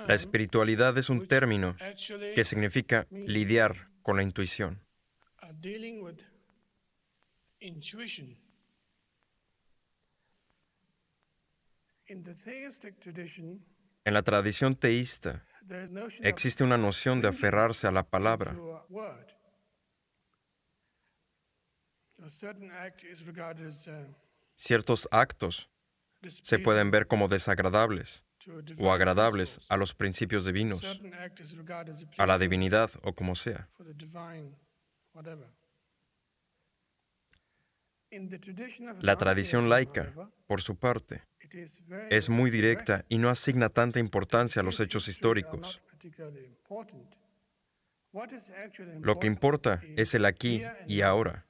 La espiritualidad es un término que significa lidiar con la intuición. En la tradición teísta existe una noción de aferrarse a la palabra. Ciertos actos se pueden ver como desagradables o agradables a los principios divinos, a la divinidad o como sea. La tradición laica, por su parte, es muy directa y no asigna tanta importancia a los hechos históricos. Lo que importa es el aquí y ahora.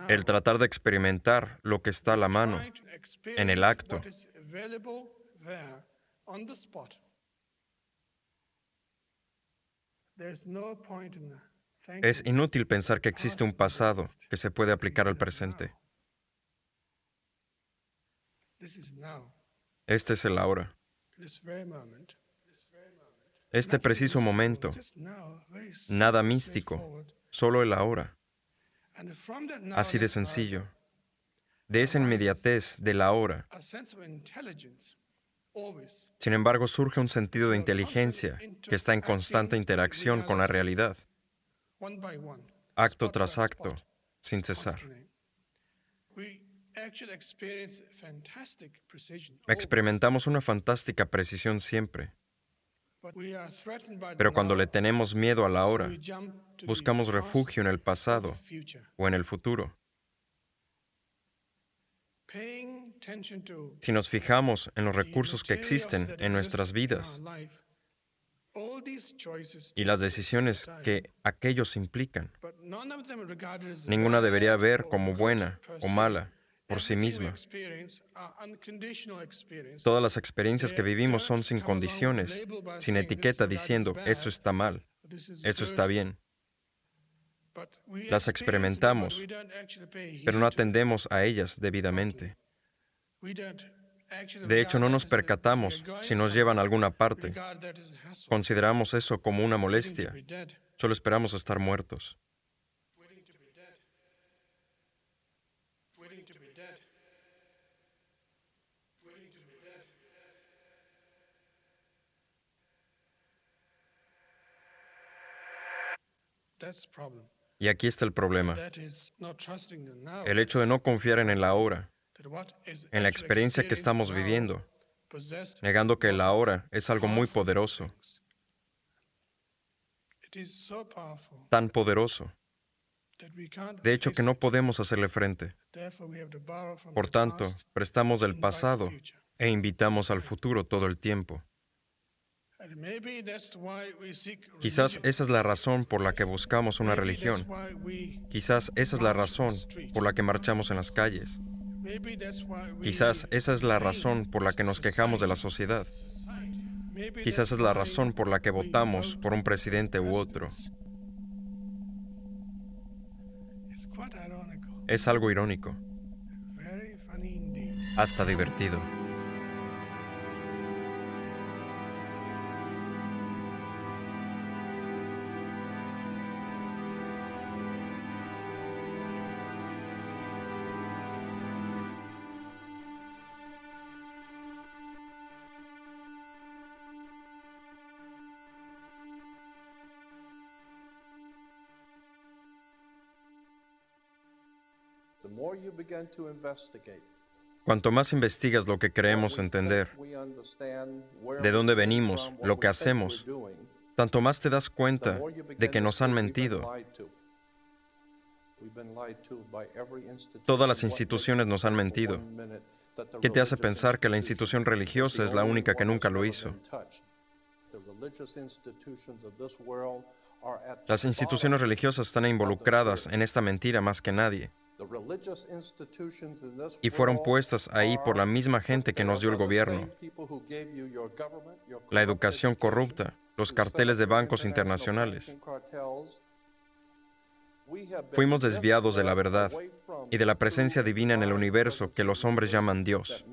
El tratar de experimentar lo que está a la mano, en el acto. Es inútil pensar que existe un pasado que se puede aplicar al presente. Este es el ahora. Este preciso momento, nada místico, solo el ahora. Así de sencillo. De esa inmediatez del ahora. Sin embargo, surge un sentido de inteligencia que está en constante interacción con la realidad, acto tras acto, sin cesar. Experimentamos una fantástica precisión siempre, pero cuando le tenemos miedo a la hora, buscamos refugio en el pasado o en el futuro. Si nos fijamos en los recursos que existen en nuestras vidas y las decisiones que aquellos implican, ninguna debería ver como buena o mala por sí misma. Todas las experiencias que vivimos son sin condiciones, sin etiqueta diciendo, eso está mal, eso está bien. Las experimentamos, pero no atendemos a ellas debidamente. De hecho, no nos percatamos si nos llevan a alguna parte. Consideramos eso como una molestia. Solo esperamos estar muertos. Y aquí está el problema. El hecho de no confiar en el ahora, en la experiencia que estamos viviendo, negando que el ahora es algo muy poderoso, tan poderoso, de hecho que no podemos hacerle frente. Por tanto, prestamos del pasado e invitamos al futuro todo el tiempo. Quizás esa es la razón por la que buscamos una religión. Quizás esa es la razón por la que marchamos en las calles. Quizás esa es la razón por la que nos quejamos de la sociedad. Quizás es la razón por la que votamos por un presidente u otro. Es algo irónico, hasta divertido. Cuanto más investigas lo que creemos entender, de dónde venimos, lo que hacemos, tanto más te das cuenta de que nos han mentido. Todas las instituciones nos han mentido. ¿Qué te hace pensar que la institución religiosa es la única que nunca lo hizo? Las instituciones religiosas están involucradas en esta mentira más que nadie. Y fueron puestas ahí por la misma gente que nos dio el gobierno. La educación corrupta, los carteles de bancos internacionales. Fuimos desviados de la verdad y de la presencia divina en el universo que los hombres llaman Dios.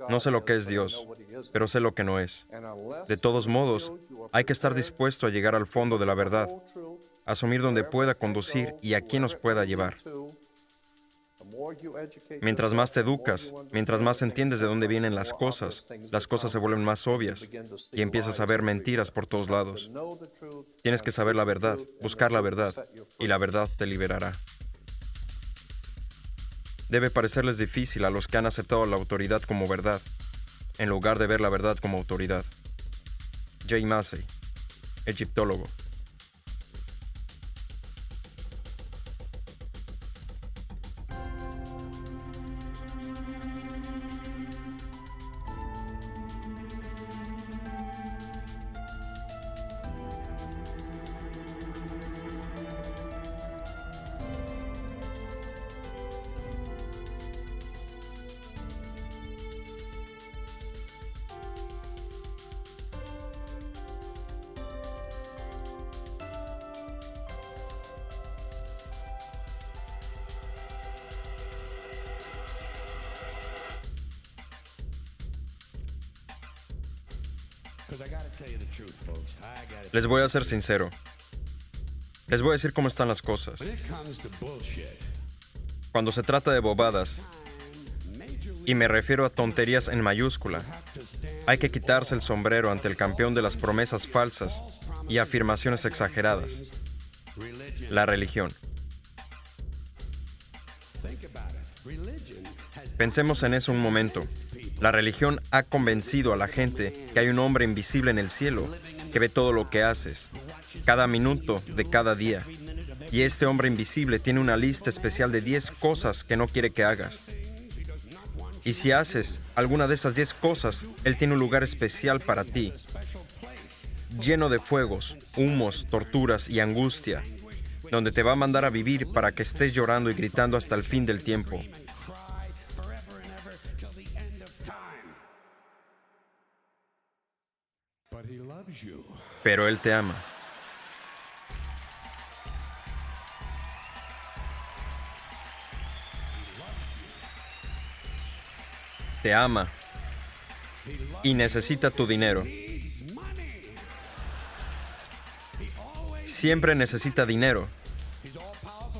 No sé lo que es Dios, pero sé lo que no es. De todos modos, hay que estar dispuesto a llegar al fondo de la verdad, asumir dónde pueda conducir y a quién nos pueda llevar. Mientras más te educas, mientras más entiendes de dónde vienen las cosas se vuelven más obvias y empiezas a ver mentiras por todos lados. Tienes que saber la verdad, buscar la verdad, y la verdad te liberará. Debe parecerles difícil a los que han aceptado la autoridad como verdad, en lugar de ver la verdad como autoridad. Jay Massey, egiptólogo. Les voy a ser sincero. Les voy a decir cómo están las cosas. Cuando se trata de bobadas, y me refiero a tonterías en mayúscula, hay que quitarse el sombrero ante el campeón de las promesas falsas y afirmaciones exageradas: la religión. Pensemos en eso un momento. La religión ha convencido a la gente que hay un hombre invisible en el cielo que ve todo lo que haces, cada minuto de cada día. Y este hombre invisible tiene una lista especial de 10 cosas que no quiere que hagas. Y si haces alguna de esas 10 cosas, Él tiene un lugar especial para ti, lleno de fuegos, humos, torturas y angustia, donde te va a mandar a vivir para que estés llorando y gritando hasta el fin del tiempo. Pero Él te ama. Te ama y necesita tu dinero. Siempre necesita dinero.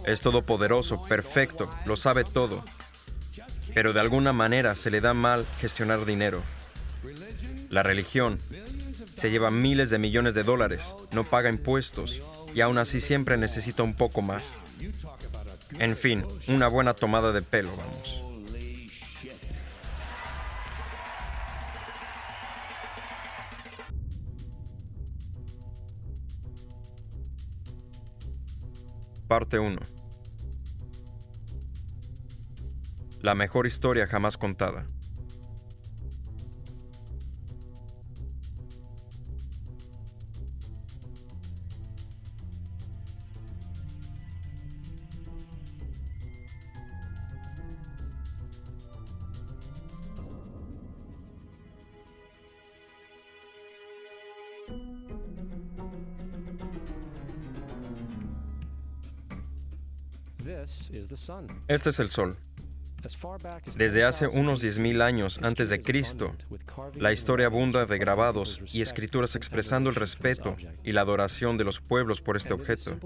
Es todopoderoso, perfecto, lo sabe todo. Pero de alguna manera se le da mal gestionar dinero. La religión se lleva miles de millones de dólares, no paga impuestos y aún así siempre necesita un poco más. En fin, una buena tomada de pelo, vamos. Parte 1. La mejor historia jamás contada. Este es el Sol. Desde hace unos 10.000 años antes de Cristo, la historia abunda de grabados y escrituras expresando el respeto y la adoración de los pueblos por este objeto.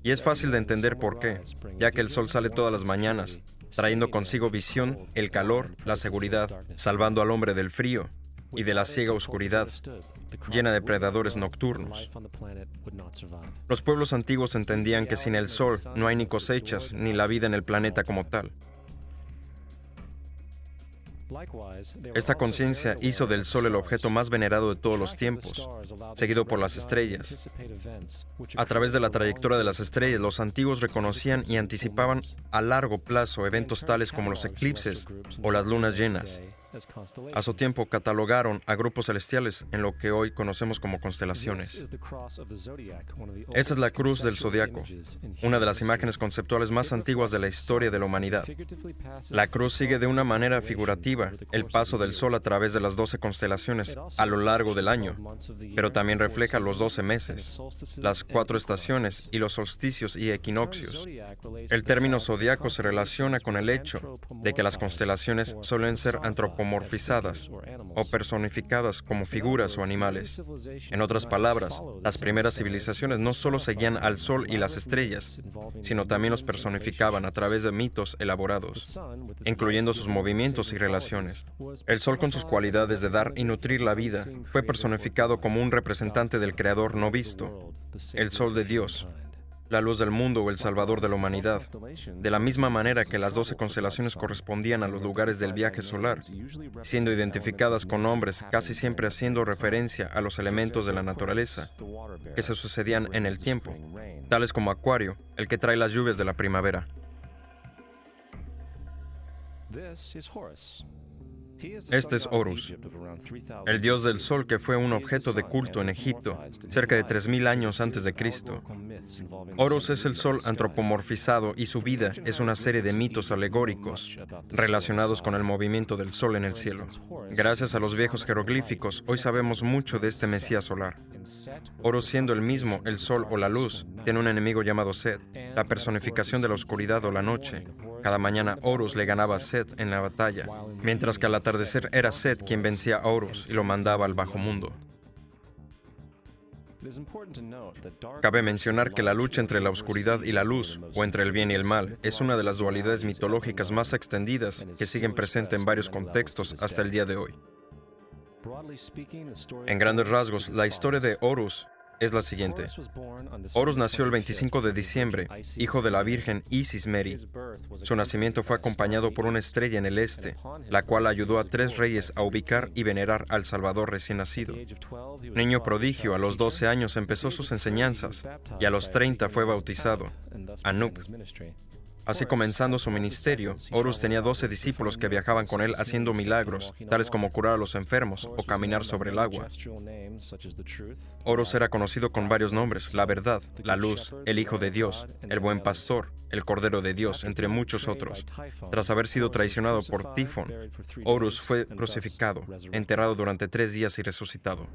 Y es fácil de entender por qué, ya que el Sol sale todas las mañanas, trayendo consigo visión, el calor, la seguridad, salvando al hombre del frío y de la ciega oscuridad, llena de predadores nocturnos. Los pueblos antiguos entendían que sin el Sol no hay ni cosechas ni la vida en el planeta como tal. Esta conciencia hizo del Sol el objeto más venerado de todos los tiempos, seguido por las estrellas. A través de la trayectoria de las estrellas, los antiguos reconocían y anticipaban a largo plazo eventos tales como los eclipses o las lunas llenas, A su tiempo catalogaron a grupos celestiales en lo que hoy conocemos como constelaciones. Esa es la cruz del zodiaco, una de las imágenes conceptuales más antiguas de la historia de la humanidad. La cruz sigue de una manera figurativa el paso del Sol a través de las 12 constelaciones a lo largo del año, pero también refleja los 12 meses, las 4 estaciones y los solsticios y equinoccios. El término zodiaco se relaciona con el hecho de que las constelaciones suelen ser antropomorfizadas o personificadas como figuras o animales. En otras palabras, las primeras civilizaciones no solo seguían al Sol y las estrellas, sino también los personificaban a través de mitos elaborados, incluyendo sus movimientos y relaciones. El Sol, con sus cualidades de dar y nutrir la vida, fue personificado como un representante del Creador no visto, el Sol de Dios, la luz del mundo o el Salvador de la humanidad, de la misma manera que las 12 constelaciones correspondían a los lugares del viaje solar, siendo identificadas con nombres casi siempre haciendo referencia a los elementos de la naturaleza que se sucedían en el tiempo, tales como Acuario, el que trae las lluvias de la primavera. Este es Horus, el dios del sol que fue un objeto de culto en Egipto cerca de 3000 años antes de Cristo. Horus es el sol antropomorfizado y su vida es una serie de mitos alegóricos relacionados con el movimiento del sol en el cielo. Gracias a los viejos jeroglíficos, hoy sabemos mucho de este Mesías solar. Horus, siendo el mismo el sol o la luz, tiene un enemigo llamado Set, la personificación de la oscuridad o la noche. Cada mañana Horus le ganaba a Set en la batalla, mientras que al atardecer era Set quien vencía a Horus y lo mandaba al bajo mundo. Cabe mencionar que la lucha entre la oscuridad y la luz, o entre el bien y el mal, es una de las dualidades mitológicas más extendidas que siguen presentes en varios contextos hasta el día de hoy. En grandes rasgos, la historia de Horus es la siguiente. Horus nació el 25 de diciembre, hijo de la Virgen Isis Meri. Su nacimiento fue acompañado por una estrella en el este, la cual ayudó a 3 reyes a ubicar y venerar al Salvador recién nacido. Niño prodigio, a los 12 años empezó sus enseñanzas y a los 30 fue bautizado, Anup. Así, comenzando su ministerio, Horus tenía 12 discípulos que viajaban con él haciendo milagros, tales como curar a los enfermos o caminar sobre el agua. Horus era conocido con varios nombres: la verdad, la luz, el Hijo de Dios, el buen pastor, el Cordero de Dios, entre muchos otros. Tras haber sido traicionado por Tifón, Horus fue crucificado, enterrado durante 3 días y resucitado.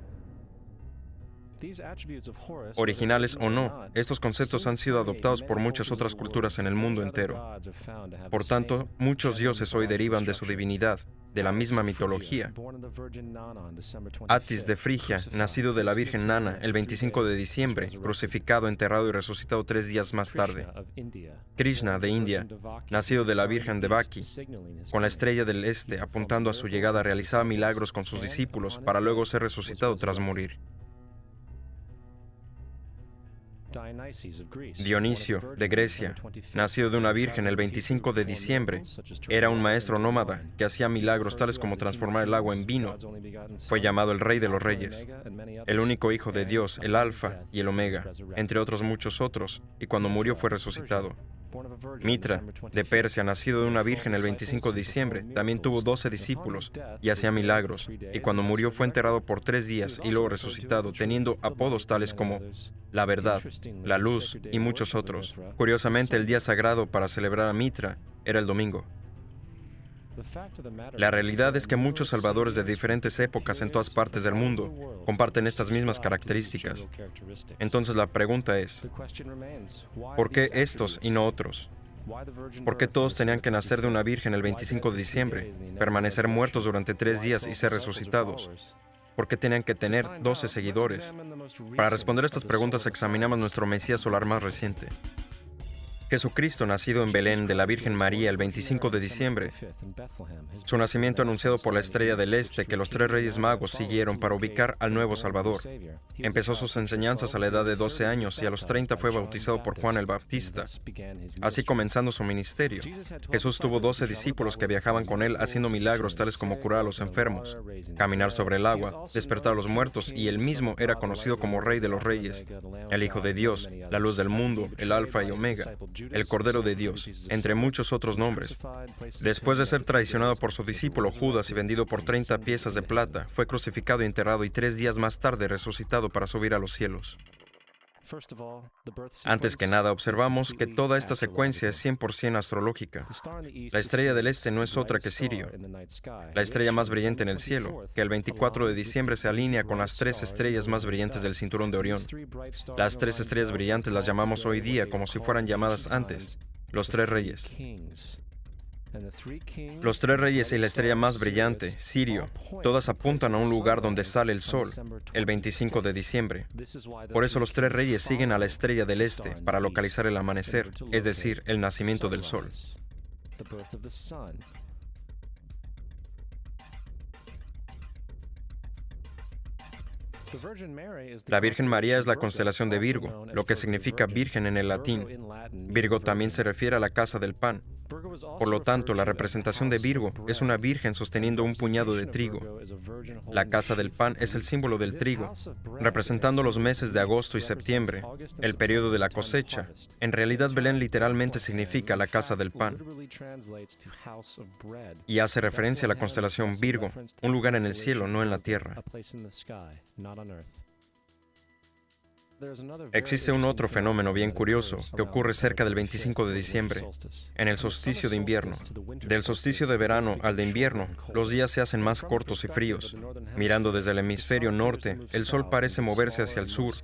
Originales o no, estos conceptos han sido adoptados por muchas otras culturas en el mundo entero. Por tanto, muchos dioses hoy derivan de su divinidad, de la misma mitología. Atis de Frigia, nacido de la Virgen Nana el 25 de diciembre, crucificado, enterrado y resucitado 3 días más tarde. Krishna de India, nacido de la Virgen Devaki, con la estrella del este apuntando a su llegada, realizaba milagros con sus discípulos para luego ser resucitado tras morir. Dionisio, de Grecia, nacido de una virgen el 25 de diciembre, era un maestro nómada que hacía milagros tales como transformar el agua en vino. Fue llamado el Rey de los Reyes, el único Hijo de Dios, el Alfa y el Omega, entre otros muchos otros, y cuando murió fue resucitado. Mitra, de Persia, nacido de una virgen el 25 de diciembre, también tuvo 12 discípulos y hacía milagros, y cuando murió fue enterrado por 3 días y luego resucitado, teniendo apodos tales como la verdad, la luz y muchos otros. Curiosamente, el día sagrado para celebrar a Mitra era el domingo. La realidad es que muchos salvadores de diferentes épocas en todas partes del mundo comparten estas mismas características. Entonces la pregunta es, ¿por qué estos y no otros? ¿Por qué todos tenían que nacer de una virgen el 25 de diciembre, permanecer muertos durante 3 días y ser resucitados? ¿Por qué tenían que tener 12 seguidores? Para responder estas preguntas examinamos nuestro Mesías solar más reciente. Jesucristo, nacido en Belén de la Virgen María el 25 de diciembre. Su nacimiento anunciado por la estrella del este que los 3 reyes magos siguieron para ubicar al nuevo Salvador. Empezó sus enseñanzas a la edad de 12 años y a los 30 fue bautizado por Juan el Bautista. Así, comenzando su ministerio, Jesús tuvo 12 discípulos que viajaban con él haciendo milagros tales como curar a los enfermos, caminar sobre el agua, despertar a los muertos, y él mismo era conocido como Rey de los Reyes, el Hijo de Dios, la luz del mundo, el Alfa y Omega, el Cordero de Dios, entre muchos otros nombres. Después de ser traicionado por su discípulo Judas y vendido por 30 piezas de plata, fue crucificado y enterrado y 3 días más tarde resucitado para subir a los cielos. Antes que nada, observamos que toda esta secuencia es 100% astrológica. La estrella del este no es otra que Sirio, la estrella más brillante en el cielo, que el 24 de diciembre se alinea con las 3 estrellas más brillantes del cinturón de Orión. Las 3 estrellas brillantes las llamamos hoy día como si fueran llamadas antes, los 3 reyes. Los 3 reyes y la estrella más brillante, Sirio, todas apuntan a un lugar donde sale el sol, el 25 de diciembre. Por eso los 3 reyes siguen a la estrella del este para localizar el amanecer, es decir, el nacimiento del sol. La Virgen María es la constelación de Virgo, lo que significa virgen en el latín. Virgo también se refiere a la casa del pan. Por lo tanto, la representación de Virgo es una virgen sosteniendo un puñado de trigo. La casa del pan es el símbolo del trigo, representando los meses de agosto y septiembre, el periodo de la cosecha. En realidad, Belén literalmente significa la casa del pan y hace referencia a la constelación Virgo, un lugar en el cielo, no en la tierra. Existe un otro fenómeno bien curioso que ocurre cerca del 25 de diciembre, en el solsticio de invierno. Del solsticio de verano al de invierno, los días se hacen más cortos y fríos. Mirando desde el hemisferio norte, el sol parece moverse hacia el sur,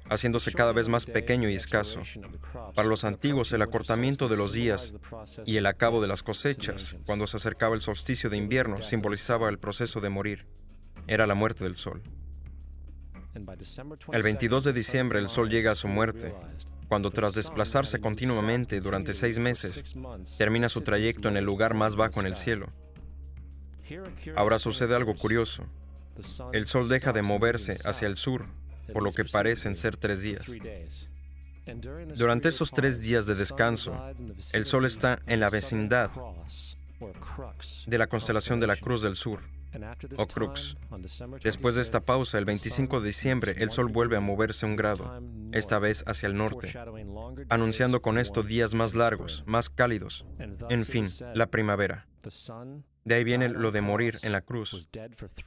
haciéndose cada vez más pequeño y escaso. Para los antiguos, el acortamiento de los días y el acabo de las cosechas, cuando se acercaba el solsticio de invierno, simbolizaba el proceso de morir. Era la muerte del sol. El 22 de diciembre el sol llega a su muerte, cuando tras desplazarse continuamente durante 6 meses, termina su trayecto en el lugar más bajo en el cielo. Ahora sucede algo curioso. El sol deja de moverse hacia el sur, por lo que parecen ser 3 días. Durante estos 3 días de descanso, el sol está en la vecindad de la constelación de la Cruz del Sur, o Crux. Después de esta pausa, el 25 de diciembre, el sol vuelve a moverse 1 grado, esta vez hacia el norte, anunciando con esto días más largos, más cálidos, en fin, la primavera. De ahí viene lo de morir en la cruz,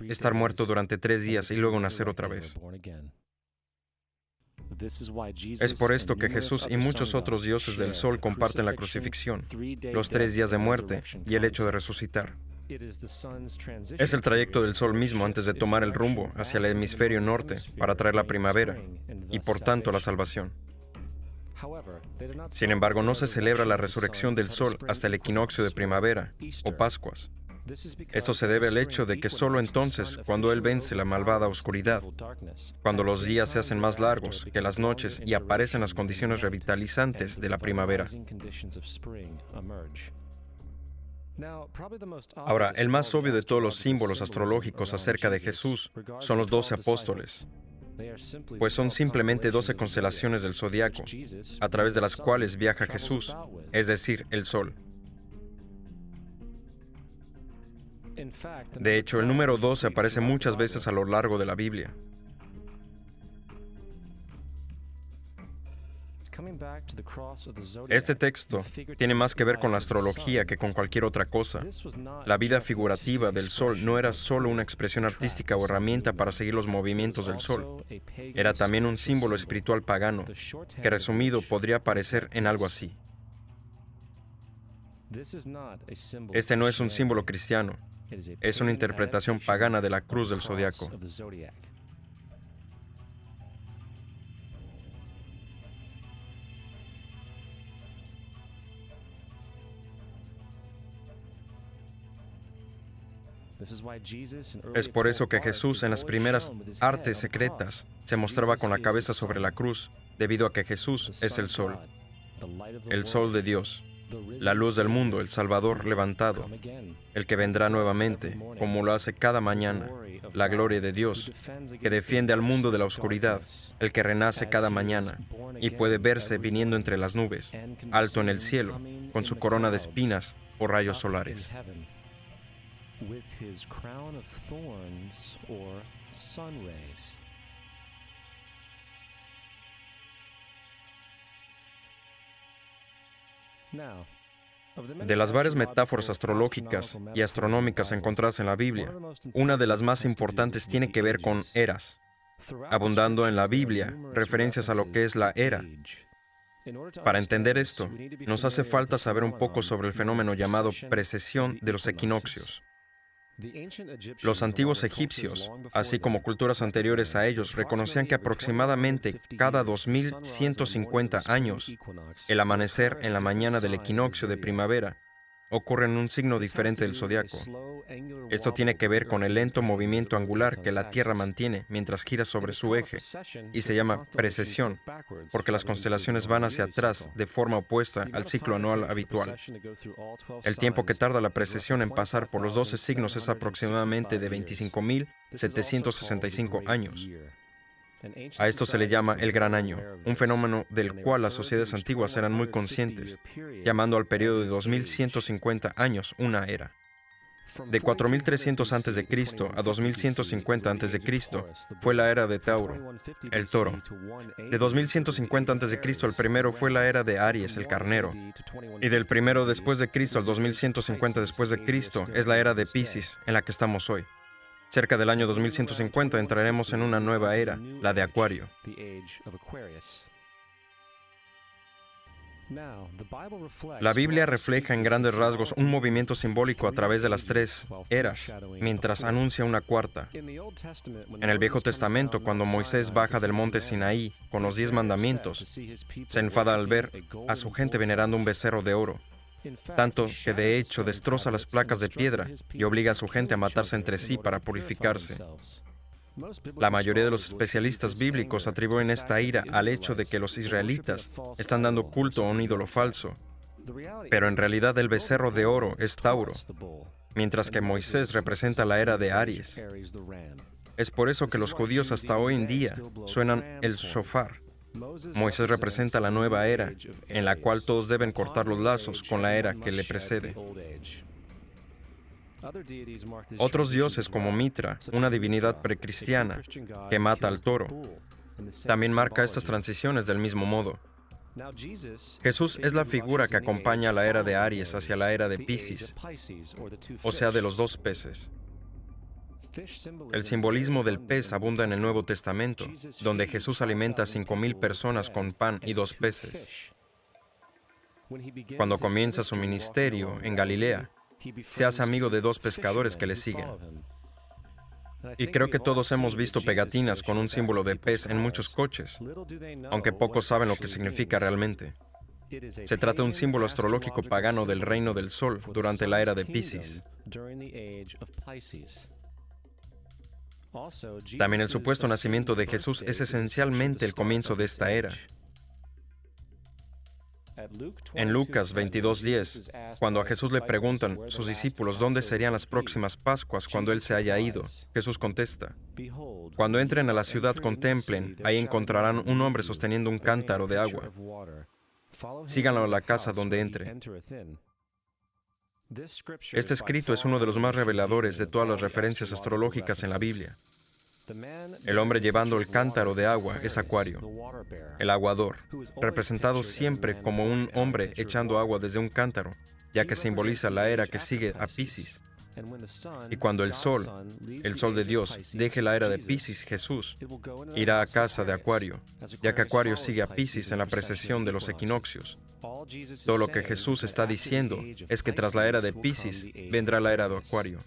estar muerto durante 3 días y luego nacer otra vez. Es por esto que Jesús y muchos otros dioses del sol comparten la crucifixión, los 3 días de muerte y el hecho de resucitar. Es el trayecto del sol mismo antes de tomar el rumbo hacia el hemisferio norte para traer la primavera y por tanto la salvación. Sin embargo, no se celebra la resurrección del sol hasta el equinoccio de primavera o Pascuas. Esto se debe al hecho de que solo entonces, cuando Él vence la malvada oscuridad, cuando los días se hacen más largos que las noches y aparecen las condiciones revitalizantes de la primavera. Ahora, el más obvio de todos los símbolos astrológicos acerca de Jesús son los 12 apóstoles, pues son simplemente 12 constelaciones del zodiaco, a través de las cuales viaja Jesús, es decir, el Sol. De hecho, el número 12 aparece muchas veces a lo largo de la Biblia. Este texto tiene más que ver con la astrología que con cualquier otra cosa. La vida figurativa del sol no era solo una expresión artística o herramienta para seguir los movimientos del sol. Era también un símbolo espiritual pagano, que resumido podría parecer en algo así. Este no es un símbolo cristiano, es una interpretación pagana de la cruz del zodiaco. Es por eso que Jesús en las primeras artes secretas se mostraba con la cabeza sobre la cruz, debido a que Jesús es el sol de Dios, la luz del mundo, el Salvador levantado, el que vendrá nuevamente, como lo hace cada mañana, la gloria de Dios, que defiende al mundo de la oscuridad, el que renace cada mañana y puede verse viniendo entre las nubes, alto en el cielo, con su corona de espinas o rayos solares. With his crown of thorns or sun rays. De las varias metáforas astrológicas y astronómicas encontradas en la Biblia, una de las más importantes tiene que ver con eras, abundando en la Biblia referencias a lo que es la era. Para entender esto, nos hace falta saber un poco sobre el fenómeno llamado precesión de los equinoccios. Los antiguos egipcios, así como culturas anteriores a ellos, reconocían que aproximadamente cada 2150 años, el amanecer en la mañana del equinoccio de primavera ocurre en un signo diferente del zodiaco. Esto tiene que ver con el lento movimiento angular que la Tierra mantiene mientras gira sobre su eje, y se llama precesión, porque las constelaciones van hacia atrás de forma opuesta al ciclo anual habitual. El tiempo que tarda la precesión en pasar por los 12 signos es aproximadamente de 25.765 años. A esto se le llama el Gran Año, un fenómeno del cual las sociedades antiguas eran muy conscientes, llamando al periodo de 2150 años una era. De 4300 a.C. a 2150 a.C. fue la era de Tauro, el toro. De 2150 a.C. al primero fue la era de Aries, el carnero. Y del primero después de Cristo al 2150 después de Cristo es la era de Piscis, en la que estamos hoy. Cerca del año 2150 entraremos en una nueva era, la de Acuario. La Biblia refleja en grandes rasgos un movimiento simbólico a través de las tres eras, mientras anuncia una cuarta. En el Viejo Testamento, cuando Moisés baja del monte Sinaí con los 10 mandamientos, se enfada al ver a su gente venerando un becerro de oro, tanto que de hecho destroza las placas de piedra y obliga a su gente a matarse entre sí para purificarse. La mayoría de los especialistas bíblicos atribuyen esta ira al hecho de que los israelitas están dando culto a un ídolo falso, pero en realidad el becerro de oro es Tauro, mientras que Moisés representa la era de Aries. Es por eso que los judíos hasta hoy en día suenan el shofar. Moisés representa la nueva era, en la cual todos deben cortar los lazos con la era que le precede. Otros dioses como Mitra, una divinidad precristiana que mata al toro, también marca estas transiciones del mismo modo. Jesús es la figura que acompaña a la era de Aries hacia la era de Piscis, o sea, de los dos peces. El simbolismo del pez abunda en el Nuevo Testamento, donde Jesús alimenta a 5,000 personas con pan y 2 peces. Cuando comienza su ministerio en Galilea, se hace amigo de 2 pescadores que le siguen. Y creo que todos hemos visto pegatinas con un símbolo de pez en muchos coches, aunque pocos saben lo que significa realmente. Se trata de un símbolo astrológico pagano del reino del sol durante la era de Piscis. También el supuesto nacimiento de Jesús es esencialmente el comienzo de esta era. En Lucas 22:10, cuando a Jesús le preguntan sus discípulos dónde serían las próximas Pascuas cuando Él se haya ido, Jesús contesta: cuando entren a la ciudad contemplen, ahí encontrarán un hombre sosteniendo un cántaro de agua. Síganlo a la casa donde entre. Este escrito es uno de los más reveladores de todas las referencias astrológicas en la Biblia. El hombre llevando el cántaro de agua es Acuario, el aguador, representado siempre como un hombre echando agua desde un cántaro, ya que simboliza la era que sigue a Piscis. Y cuando el sol de Dios, deje la era de Piscis, Jesús irá a casa de Acuario, ya que Acuario sigue a Piscis en la precesión de los equinoccios. Todo lo que Jesús está diciendo es que tras la era de Piscis vendrá la era de Acuario.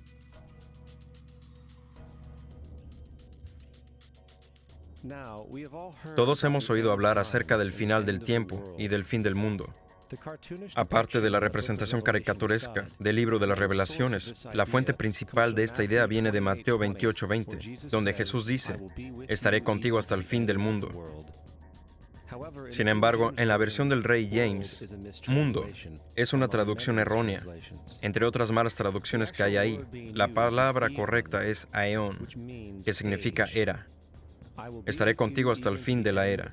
Todos hemos oído hablar acerca del final del tiempo y del fin del mundo. Aparte de la representación caricaturesca del libro de las Revelaciones, la fuente principal de esta idea viene de Mateo 28:20, donde Jesús dice: estaré contigo hasta el fin del mundo. Sin embargo, en la versión del Rey James, mundo es una traducción errónea. Entre otras malas traducciones que hay ahí, la palabra correcta es aeón, que significa era. Estaré contigo hasta el fin de la era.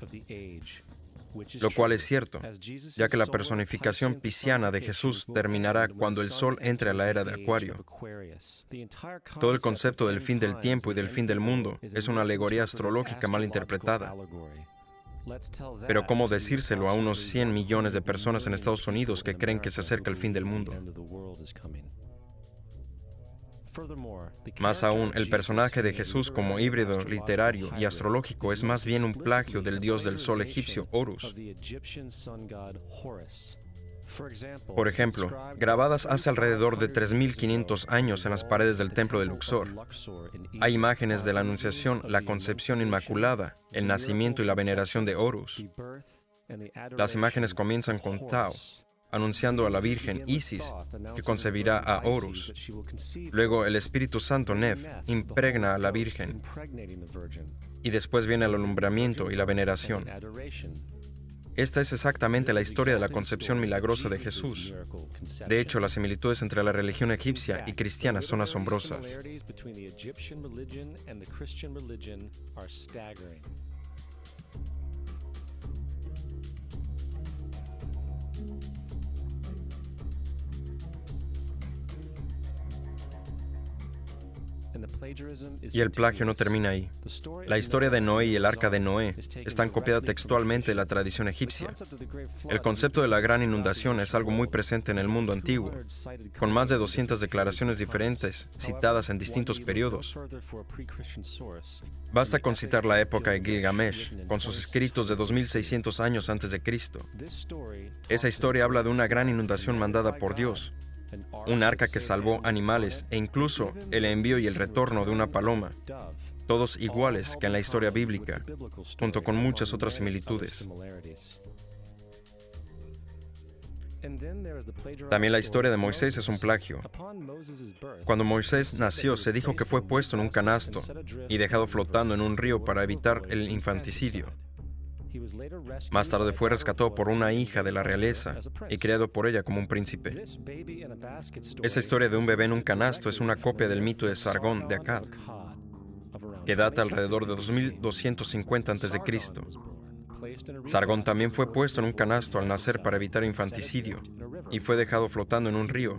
Lo cual es cierto, ya que la personificación pisciana de Jesús terminará cuando el sol entre a la era de Acuario. Todo el concepto del fin del tiempo y del fin del mundo es una alegoría astrológica mal interpretada. Pero ¿cómo decírselo a unos 100 millones de personas en Estados Unidos que creen que se acerca el fin del mundo? Más aún, el personaje de Jesús como híbrido literario y astrológico es más bien un plagio del dios del sol egipcio, Horus. Por ejemplo, grabadas hace alrededor de 3.500 años en las paredes del templo de Luxor, hay imágenes de la Anunciación, la concepción inmaculada, el nacimiento y la veneración de Horus. Las imágenes comienzan con Tao, anunciando a la Virgen Isis, que concebirá a Horus. Luego el Espíritu Santo, Nef, impregna a la Virgen. Y después viene el alumbramiento y la veneración. Esta es exactamente la historia de la concepción milagrosa de Jesús. De hecho, las similitudes entre la religión egipcia y cristiana son asombrosas. Y el plagio no termina ahí. La historia de Noé y el arca de Noé están copiadas textualmente de la tradición egipcia. El concepto de la gran inundación es algo muy presente en el mundo antiguo, con más de 200 declaraciones diferentes citadas en distintos periodos. Basta con citar la época de Gilgamesh, con sus escritos de 2600 años antes de Cristo. Esa historia habla de una gran inundación mandada por Dios, un arca que salvó animales e incluso el envío y el retorno de una paloma, todos iguales que en la historia bíblica, junto con muchas otras similitudes. También la historia de Moisés es un plagio. Cuando Moisés nació, se dijo que fue puesto en un canasto y dejado flotando en un río para evitar el infanticidio. Más tarde fue rescatado por una hija de la realeza y criado por ella como un príncipe. Esa historia de un bebé en un canasto es una copia del mito de Sargón de Akkad, que data alrededor de 2250 a.C. Sargón también fue puesto en un canasto al nacer para evitar infanticidio y fue dejado flotando en un río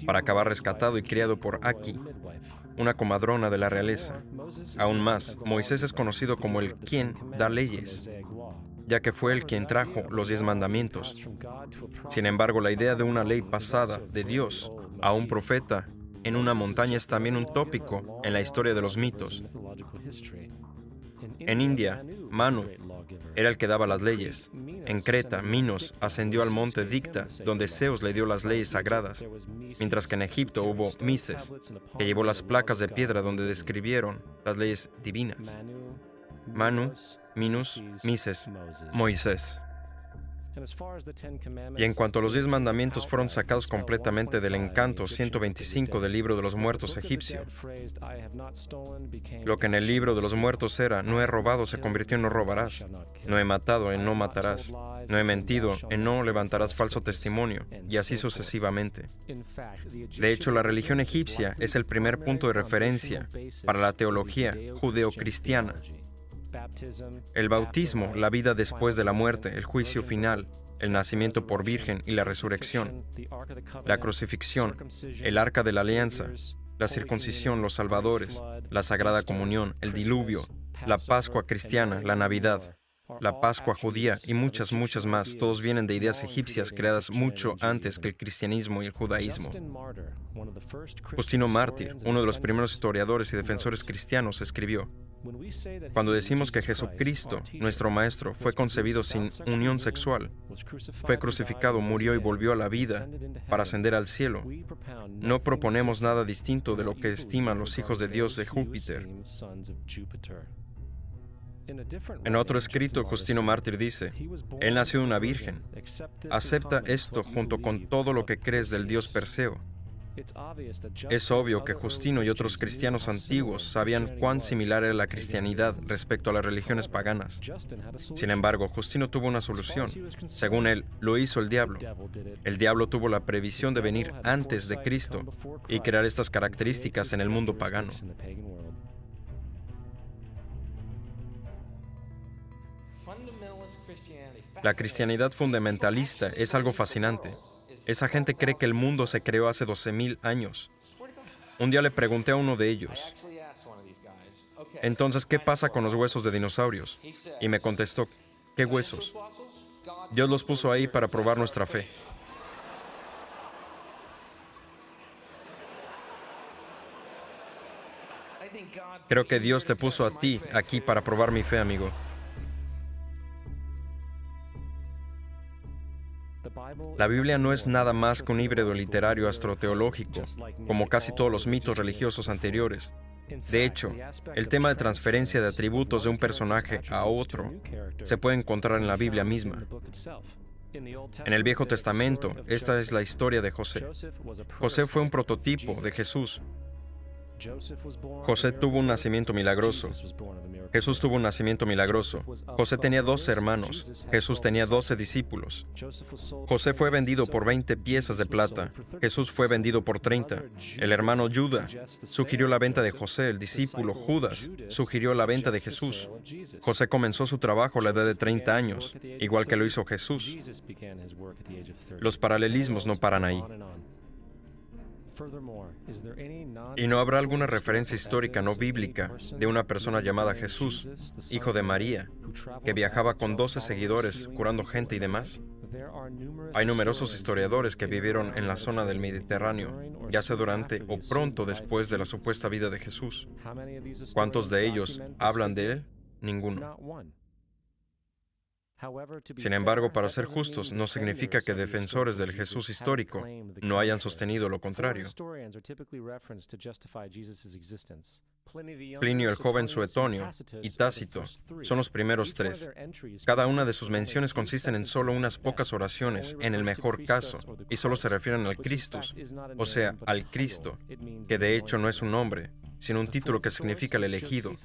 para acabar rescatado y criado por Aki, una comadrona de la realeza. Aún más, Moisés es conocido como el quien da leyes, ya que fue el quien trajo los 10 mandamientos. Sin embargo, la idea de una ley pasada de Dios a un profeta en una montaña es también un tópico en la historia de los mitos. En India, Manu era el que daba las leyes. En Creta, Minos ascendió al monte Dicta, donde Zeus le dio las leyes sagradas, mientras que en Egipto hubo Mises, que llevó las placas de piedra donde describieron las leyes divinas. Manu, Minos, Mises, Moisés. Y en cuanto a los 10 mandamientos, fueron sacados completamente del encanto 125 del libro de los muertos egipcio. Lo que en el libro de los muertos era "no he robado" se convirtió en "no robarás", "no he matado" en "no matarás", "no he mentido" en "no levantarás falso testimonio", y así sucesivamente. De hecho, la religión egipcia es el primer punto de referencia para la teología judeocristiana. El bautismo, la vida después de la muerte, el juicio final, el nacimiento por virgen y la resurrección, la crucifixión, el arca de la alianza, la circuncisión, los salvadores, la sagrada comunión, el diluvio, la Pascua cristiana, la Navidad, la Pascua judía y muchas más, todos vienen de ideas egipcias creadas mucho antes que el cristianismo y el judaísmo. Justino Mártir, uno de los primeros historiadores y defensores cristianos, escribió: "Cuando decimos que Jesucristo, nuestro Maestro, fue concebido sin unión sexual, fue crucificado, murió y volvió a la vida para ascender al cielo, no proponemos nada distinto de lo que estiman los hijos de Dios de Júpiter". En otro escrito, Justino Mártir dice: "Él nació de una virgen. Acepta esto junto con todo lo que crees del dios Perseo". Es obvio que Justino y otros cristianos antiguos sabían cuán similar era la cristianidad respecto a las religiones paganas. Sin embargo, Justino tuvo una solución. Según él, lo hizo el diablo. El diablo tuvo la previsión de venir antes de Cristo y crear estas características en el mundo pagano. La cristianidad fundamentalista es algo fascinante. Esa gente cree que el mundo se creó hace 12,000 años. Un día le pregunté a uno de ellos: "Entonces, ¿qué pasa con los huesos de dinosaurios?" Y me contestó: ¿Qué huesos? Dios los puso ahí para probar nuestra fe. Creo que Dios te puso a ti aquí para probar mi fe, amigo. La Biblia no es nada más que un híbrido literario astroteológico, como casi todos los mitos religiosos anteriores. De hecho, el tema de transferencia de atributos de un personaje a otro se puede encontrar en la Biblia misma. En el Viejo Testamento, esta es la historia de José. José fue un prototipo de Jesús. José tuvo un nacimiento milagroso. Jesús tuvo un nacimiento milagroso. José tenía 12 hermanos. Jesús tenía 12 discípulos. José fue vendido por 20 piezas de plata. Jesús fue vendido por 30. El hermano Judas sugirió la venta de José. El discípulo Judas sugirió la venta de Jesús. José comenzó su trabajo a la edad de 30 años, igual que lo hizo Jesús. Los paralelismos no paran ahí. ¿Y no habrá alguna referencia histórica no bíblica de una persona llamada Jesús, hijo de María, que viajaba con 12 seguidores curando gente y demás? Hay numerosos historiadores que vivieron en la zona del Mediterráneo, ya sea durante o pronto después de la supuesta vida de Jesús. ¿Cuántos de ellos hablan de él? Ninguno. Sin embargo, para ser justos, no significa que defensores del Jesús histórico no hayan sostenido lo contrario. Plinio el joven Suetonio y Tácito son los primeros tres. Cada una de sus menciones consisten en solo unas pocas oraciones, en el mejor caso, y solo se refieren al Christus, o sea, al Cristo, que de hecho no es un nombre, sino un título que significa el elegido.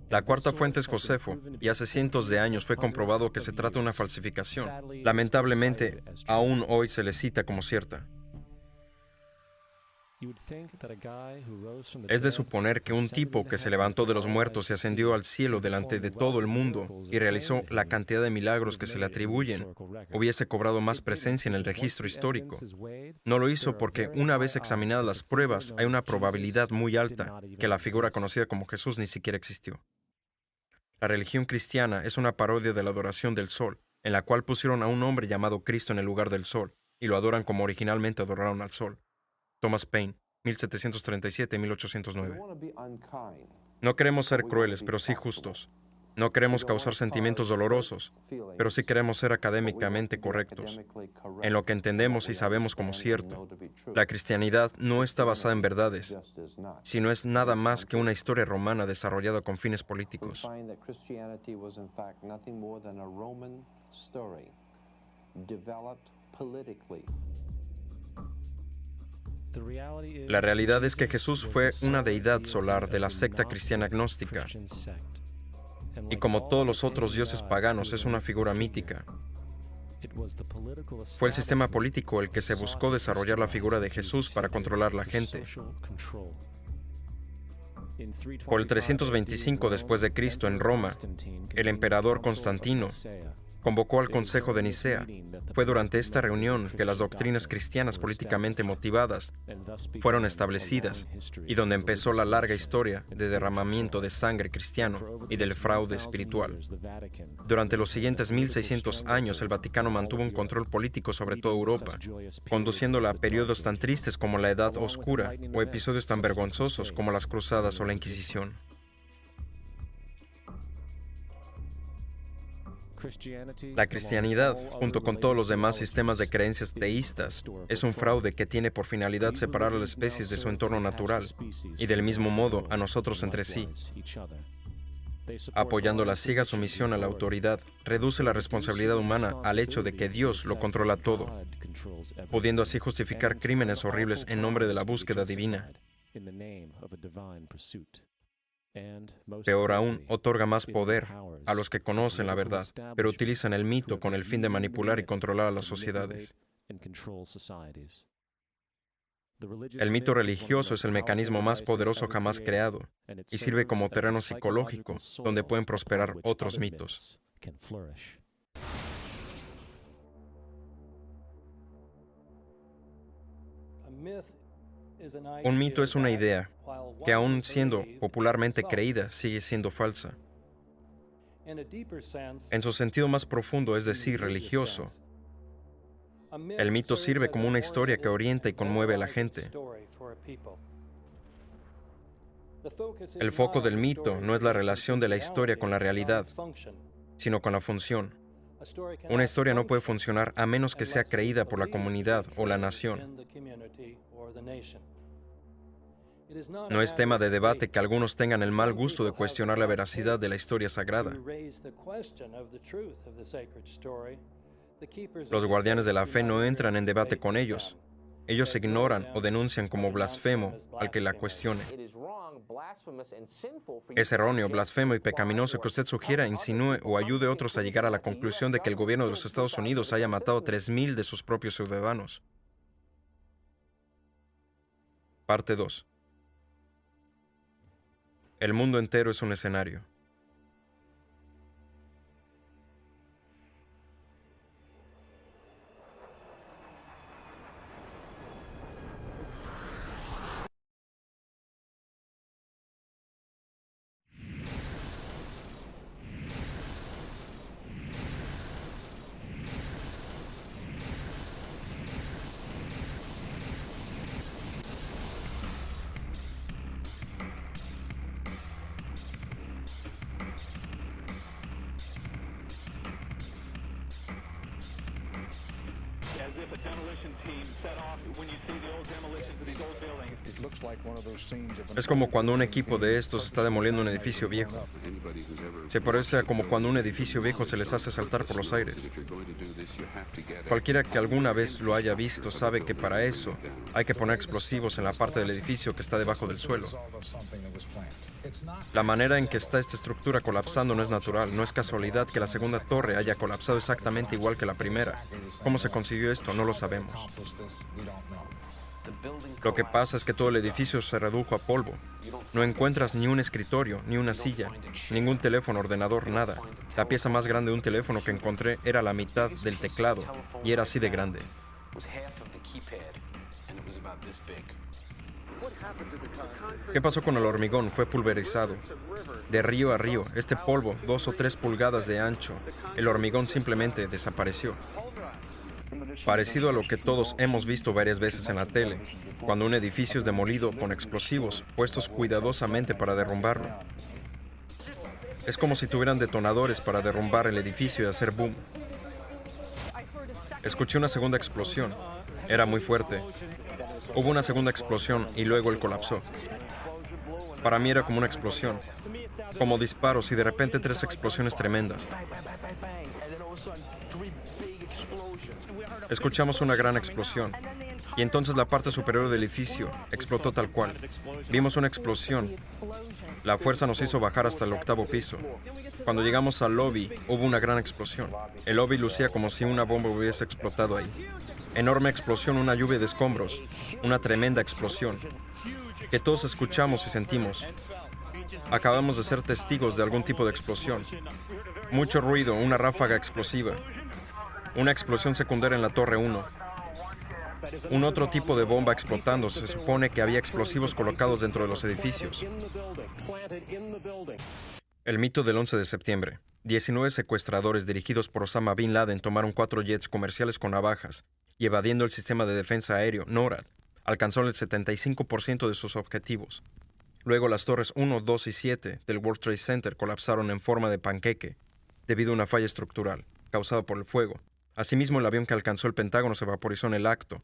La cuarta fuente es Josefo, y hace cientos de años fue comprobado que se trata de una falsificación. Lamentablemente, aún hoy se le cita como cierta. Es de suponer que un tipo que se levantó de los muertos y ascendió al cielo delante de todo el mundo y realizó la cantidad de milagros que se le atribuyen, hubiese cobrado más presencia en el registro histórico. No lo hizo porque, una vez examinadas las pruebas, hay una probabilidad muy alta que la figura conocida como Jesús ni siquiera existió. La religión cristiana es una parodia de la adoración del sol, en la cual pusieron a un hombre llamado Cristo en el lugar del sol, y lo adoran como originalmente adoraron al sol. Thomas Paine, 1737-1809. No queremos ser crueles, pero sí justos. No queremos causar sentimientos dolorosos, pero sí queremos ser académicamente correctos, en lo que entendemos y sabemos como cierto. La cristianidad no está basada en verdades, sino es nada más que una historia romana desarrollada con fines políticos. La realidad es que Jesús fue una deidad solar de la secta cristiana agnóstica, y como todos los otros dioses paganos es una figura mítica. Fue el sistema político el que se buscó desarrollar la figura de Jesús para controlar la gente. Por el 325 después de Cristo en Roma, el emperador Constantino convocó al Consejo de Nicea. Fue durante esta reunión que las doctrinas cristianas políticamente motivadas fueron establecidas y donde empezó la larga historia de derramamiento de sangre cristiano y del fraude espiritual. Durante los siguientes 1600 años, el Vaticano mantuvo un control político sobre toda Europa, conduciéndola a periodos tan tristes como la Edad Oscura o episodios tan vergonzosos como las Cruzadas o la Inquisición. La cristianidad, junto con todos los demás sistemas de creencias teístas, es un fraude que tiene por finalidad separar a las especies de su entorno natural y del mismo modo a nosotros entre sí. Apoyando la ciega sumisión a la autoridad, reduce la responsabilidad humana al hecho de que Dios lo controla todo, pudiendo así justificar crímenes horribles en nombre de la búsqueda divina. Peor aún, otorga más poder a los que conocen la verdad, pero utilizan el mito con el fin de manipular y controlar a las sociedades. El mito religioso es el mecanismo más poderoso jamás creado y sirve como terreno psicológico donde pueden prosperar otros mitos. Un mito es una idea que, aun siendo popularmente creída, sigue siendo falsa. En su sentido más profundo, es decir, religioso, el mito sirve como una historia que orienta y conmueve a la gente. El foco del mito no es la relación de la historia con la realidad, sino con la función. Una historia no puede funcionar a menos que sea creída por la comunidad o la nación. No es tema de debate que algunos tengan el mal gusto de cuestionar la veracidad de la historia sagrada. Los guardianes de la fe no entran en debate con ellos. Ellos ignoran o denuncian como blasfemo al que la cuestione. Es erróneo, blasfemo y pecaminoso que usted sugiera, insinúe o ayude a otros a llegar a la conclusión de que el gobierno de los Estados Unidos haya matado a 3,000 de sus propios ciudadanos. Parte 2. El mundo entero es un escenario. Es como cuando un equipo de estos está demoliendo un edificio viejo. Se parece a como cuando un edificio viejo se les hace saltar por los aires. Cualquiera que alguna vez lo haya visto sabe que para eso hay que poner explosivos en la parte del edificio que está debajo del suelo. La manera en que está esta estructura colapsando no es natural. No es casualidad que la segunda torre haya colapsado exactamente igual que la primera. ¿Cómo se consiguió esto? No lo sabemos. Lo que pasa es que todo el edificio se redujo a polvo. No encuentras ni un escritorio, ni una silla, ningún teléfono, ordenador, nada. La pieza más grande de un teléfono que encontré era la mitad del teclado, y era así de grande. ¿Qué pasó con el hormigón? Fue pulverizado. De río a río, este polvo, 2 o 3 pulgadas de ancho, el hormigón simplemente desapareció. Parecido a lo que todos hemos visto varias veces en la tele, cuando un edificio es demolido con explosivos puestos cuidadosamente para derrumbarlo. Es como si tuvieran detonadores para derrumbar el edificio y hacer boom. Escuché una segunda explosión. Era muy fuerte. Hubo una segunda explosión y luego él colapsó. Para mí era como una explosión, como disparos y de repente 3 explosiones tremendas. Escuchamos una gran explosión y entonces la parte superior del edificio explotó tal cual. Vimos una explosión. La fuerza nos hizo bajar hasta el 8º piso. Cuando llegamos al lobby, hubo una gran explosión. El lobby lucía como si una bomba hubiese explotado ahí. Enorme explosión, una lluvia de escombros, una tremenda explosión, que todos escuchamos y sentimos. Acabamos de ser testigos de algún tipo de explosión. Mucho ruido, una ráfaga explosiva. Una explosión secundaria en la Torre 1. Un otro tipo de bomba explotando. Se supone que había explosivos colocados dentro de los edificios. El mito del 11 de septiembre. 19 secuestradores dirigidos por Osama Bin Laden tomaron 4 jets comerciales con navajas y evadiendo el sistema de defensa aéreo, NORAD, alcanzaron el 75% de sus objetivos. Luego las torres 1, 2 y 7 del World Trade Center colapsaron en forma de panqueque debido a una falla estructural causada por el fuego. Asimismo, el avión que alcanzó el Pentágono se vaporizó en el acto,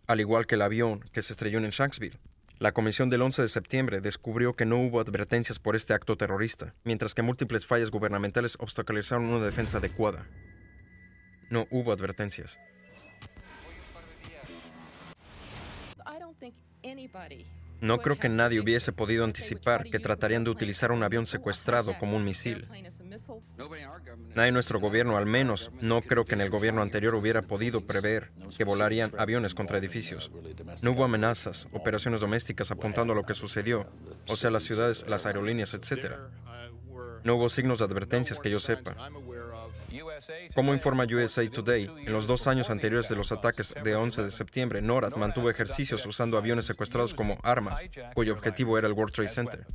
al igual que el avión que se estrelló en Shanksville. La comisión del 11 de septiembre descubrió que no hubo advertencias por este acto terrorista, mientras que múltiples fallas gubernamentales obstaculizaron una defensa adecuada. No hubo advertencias. No creo que nadie hubiese podido anticipar que tratarían de utilizar un avión secuestrado como un misil. Nadie en nuestro gobierno, al menos, no creo que en el gobierno anterior hubiera podido prever que volarían aviones contra edificios. No hubo amenazas, operaciones domésticas apuntando a lo que sucedió, o sea, las ciudades, las aerolíneas, etc. No hubo signos de advertencias que yo sepa. Como informa USA Today, en los 2 años anteriores de los ataques de 11 de septiembre, NORAD mantuvo ejercicios usando aviones secuestrados como armas, cuyo objetivo era el World Trade Center.